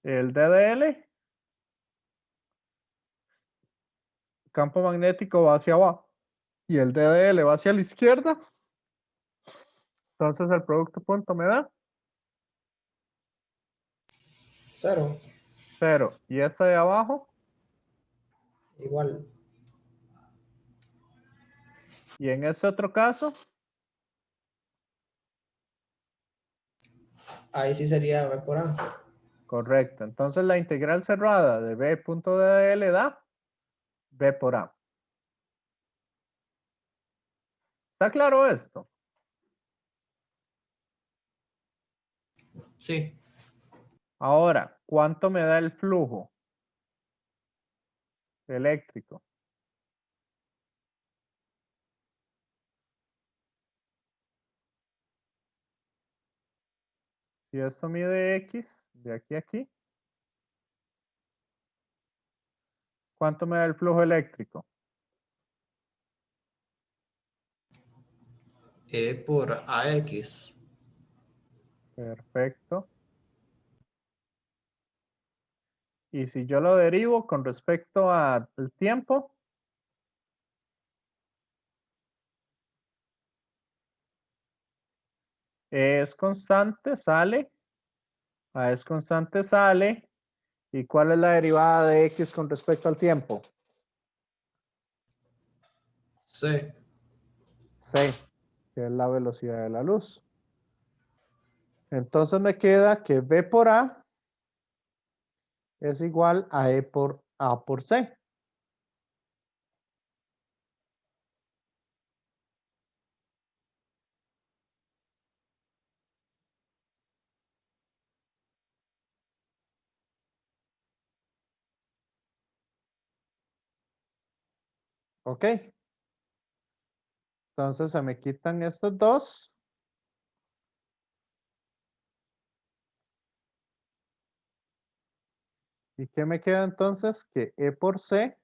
el DDL? Campo magnético va hacia abajo y el DDL va hacia la izquierda. Entonces el producto punto me da Cero. 0. Y esta de abajo, Igual. y en este otro caso, Ahí sí sería B por A. correcto. Entonces la integral cerrada de B punto DDL da B por A. ¿Está claro esto? Sí. Ahora, ¿cuánto me da el flujo eléctrico? Si esto mide X, de aquí a aquí, ¿cuánto me da el flujo eléctrico? E por AX. Perfecto. Y si yo lo derivo con respecto al tiempo, es constante, sale. A es constante, sale. ¿Y cuál es la derivada de X con respecto al tiempo? C. C, que es la velocidad de la luz. Entonces me queda que V por A es igual a E por A por C. ¿Ok? Entonces se me quitan estos dos. ¿Y qué me queda entonces? Que E por C,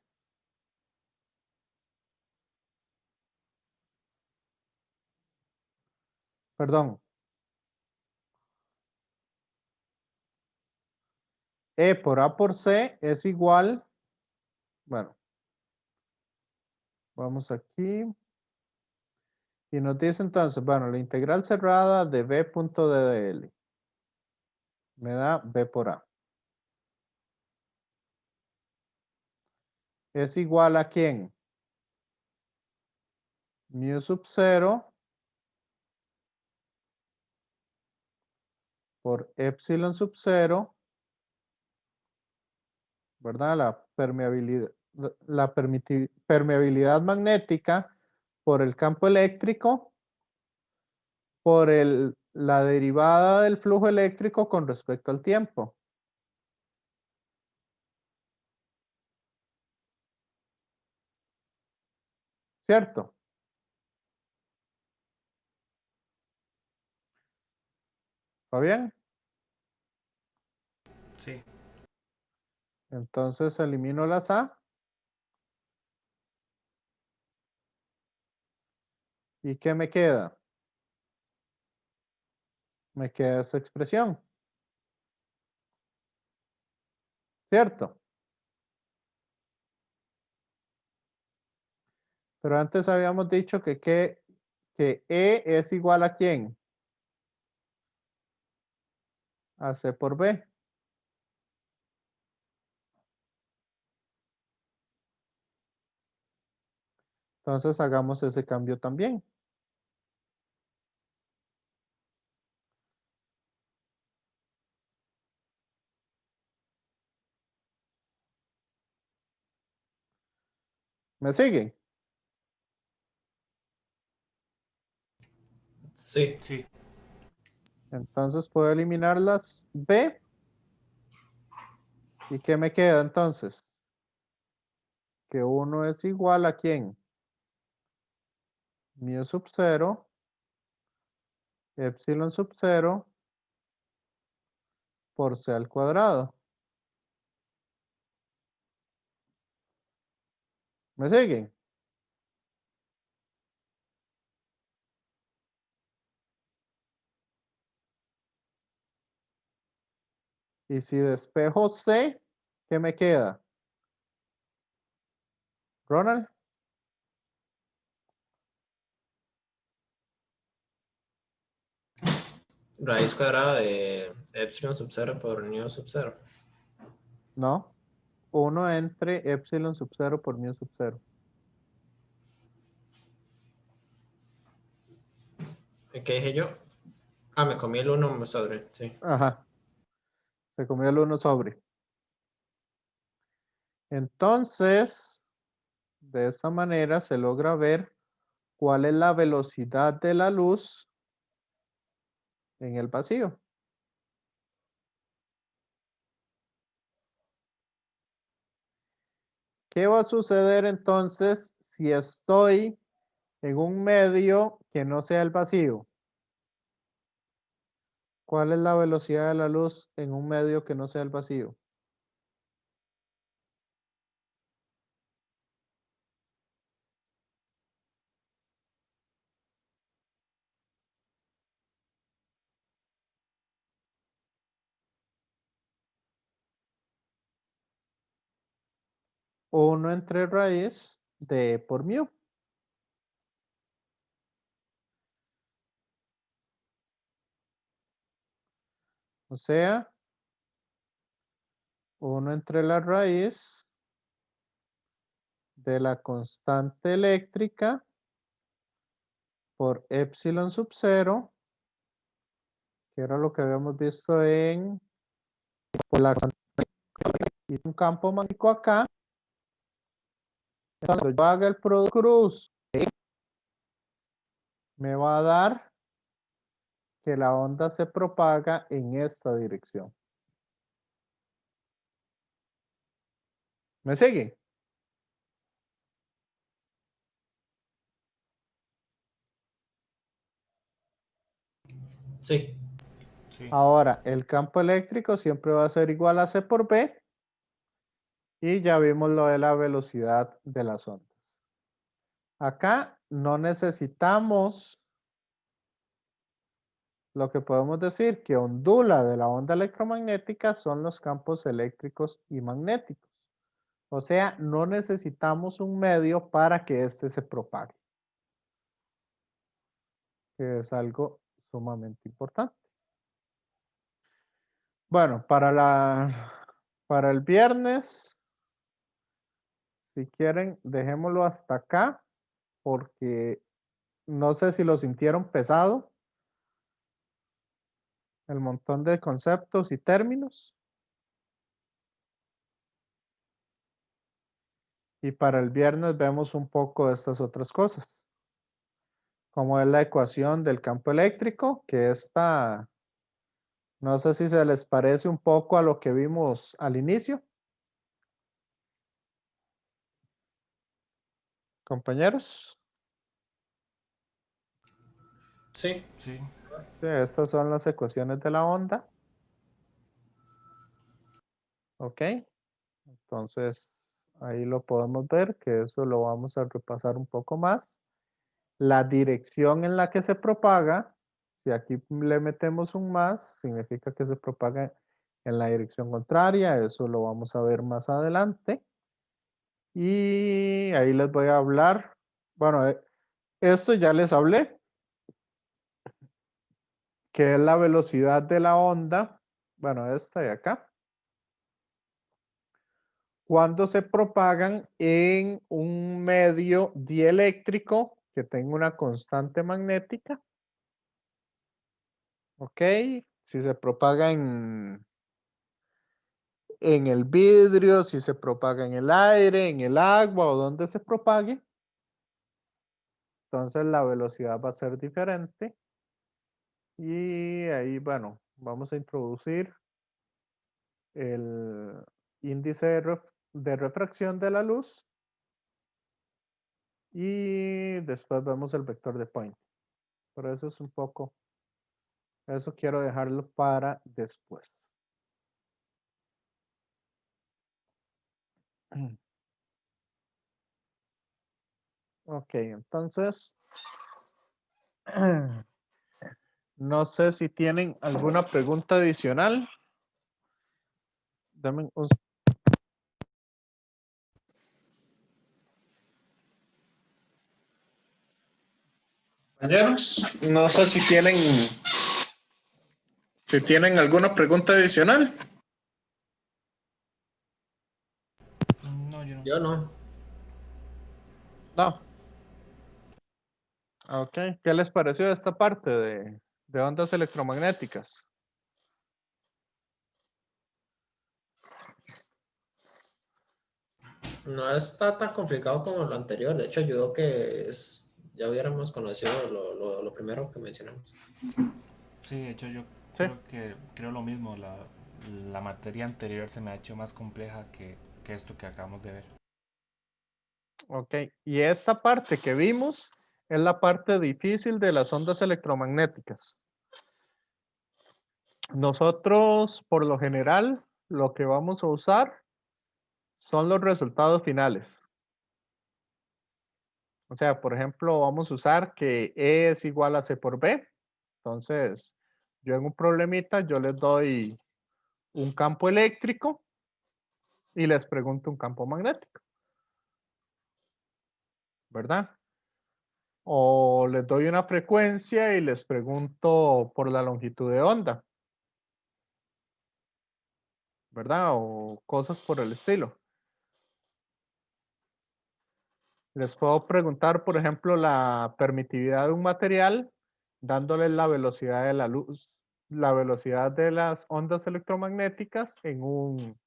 perdón, E por A por C es igual, bueno, vamos aquí. Y nos dice entonces, bueno, la integral cerrada de B punto ddl me da B por A. Es igual a ¿quién? Mu sub 0 por epsilon sub 0, ¿verdad? Permeabilidad magnética por el campo eléctrico, por la derivada del flujo eléctrico con respecto al tiempo. ¿Cierto? ¿Está bien? sí, Entonces elimino las A. ¿Y qué me queda? Me queda esta expresión. ¿Cierto? Pero antes habíamos dicho que E es igual a ¿quién? A C por B. Entonces hagamos ese cambio también. ¿Me siguen? Sí. Sí. Entonces puedo eliminar las B. ¿Y qué me queda entonces? Que 1 es igual a ¿quién? Mu sub 0, epsilon sub 0 por C al cuadrado. ¿Me siguen? Y si despejo C, ¿qué me queda? Ronald, Raíz cuadrada de epsilon sub 0 por nu sub 0. no. 1 entre epsilon sub 0 por mu sub 0. ¿Qué dije yo? Ah, me comí el 1 sobre, sí. Ajá. Se comió el 1 sobre. Entonces, de esa manera se logra ver cuál es la velocidad de la luz en el vacío. ¿Qué va a suceder entonces si estoy en un medio que no sea el vacío? ¿Cuál es la velocidad de la luz en un medio que no sea el vacío? Uno entre raíz de E por mu. O sea, 1 entre la raíz de la constante eléctrica por epsilon sub 0, que era lo que habíamos visto en la y un campo magnético acá. Cuando yo haga el producto cruz, me va a dar que la onda se propaga en esta dirección. ¿Me siguen? Sí. Sí. Ahora, el campo eléctrico siempre va a ser igual a C por B. Y ya vimos lo de la velocidad de las ondas. Acá no necesitamos lo que podemos decir que ondula de la onda electromagnética son los campos eléctricos y magnéticos. O sea, no necesitamos un medio para que éste se propague, que es algo sumamente importante. Bueno, para el viernes, si quieren, dejémoslo hasta acá, porque no sé si lo sintieron pesado, el montón de conceptos y términos. Y para el viernes vemos un poco de estas otras cosas, como es la ecuación del campo eléctrico, que esta, no sé si se les parece un poco a lo que vimos al inicio. Compañeros, Sí. Sí. sí, estas son las ecuaciones de la onda. Ok, entonces ahí lo podemos ver, que eso lo vamos a repasar un poco más. La dirección en la que se propaga, Si aquí le metemos un más, significa que se propaga en la dirección contraria. Eso lo vamos a ver más adelante. Y ahí les voy a hablar. Bueno, esto ya les hablé, que es la velocidad de la onda. Bueno, esta de acá. Cuando se propagan en un medio dieléctrico que tenga una constante magnética. Ok, si se propaga en el vidrio, si se propaga en el aire, en el agua o donde se propague, entonces la velocidad va a ser diferente. Y ahí, bueno, vamos a introducir el índice de refracción de la luz y después vemos el vector de Point. Por eso es un poco, eso quiero dejarlo para después. Ok, entonces, no sé si tienen alguna pregunta adicional. Dame un... Compañeros, no sé si tienen alguna pregunta adicional. No, yo no. Yo no. No. Ok, ¿qué les pareció esta parte de ondas electromagnéticas? No está tan complicado como lo anterior. De hecho, ayudó que ya hubiéramos conocido lo primero que mencionamos. Sí, de hecho yo Sí. creo lo mismo. La materia anterior se me ha hecho más compleja que esto que acabamos de ver. Ok, y esta parte que vimos es la parte difícil de las ondas electromagnéticas. Nosotros, por lo general, lo que vamos a usar son los resultados finales. O sea, por ejemplo, vamos a usar que E es igual a C por B. Entonces, yo en un problemita, yo les doy un campo eléctrico y les pregunto un campo magnético, ¿verdad? O les doy una frecuencia y les pregunto por la longitud de onda, ¿verdad? O cosas por el estilo. Les puedo preguntar, por ejemplo, la permitividad de un material, dándole la velocidad de la luz, la velocidad de las ondas electromagnéticas en un,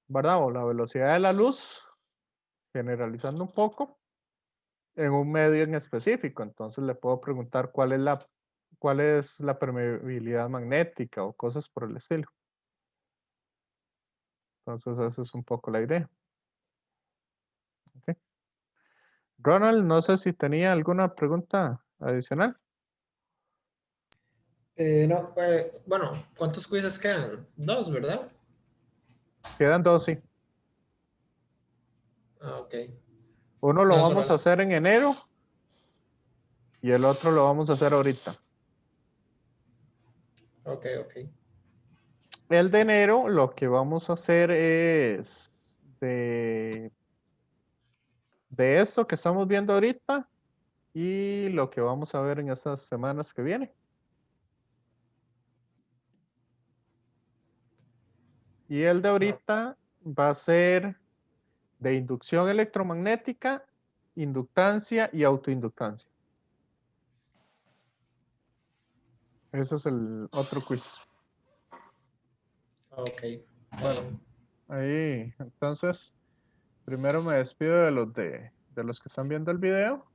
¿verdad? O la velocidad de la luz, generalizando un poco, en un medio en específico. Entonces le puedo preguntar cuál es la permeabilidad magnética o cosas por el estilo. Entonces esa es un poco la idea. Okay. Ronald, no sé si tenía alguna pregunta adicional. No, bueno, ¿cuántos quizzes quedan? 2, ¿verdad? Quedan dos, sí. Ah, ok. Uno lo No, solo vamos a eso. hacer en enero y el otro lo vamos a hacer ahorita. Ok, ok. El de enero lo que vamos a hacer es de esto que estamos viendo ahorita y lo que vamos a ver en estas semanas que vienen. Y el de ahorita va a ser de inducción electromagnética, inductancia y autoinductancia. Ese es el otro quiz. Ok. Bueno, ahí, entonces, primero me despido de los que están viendo el video.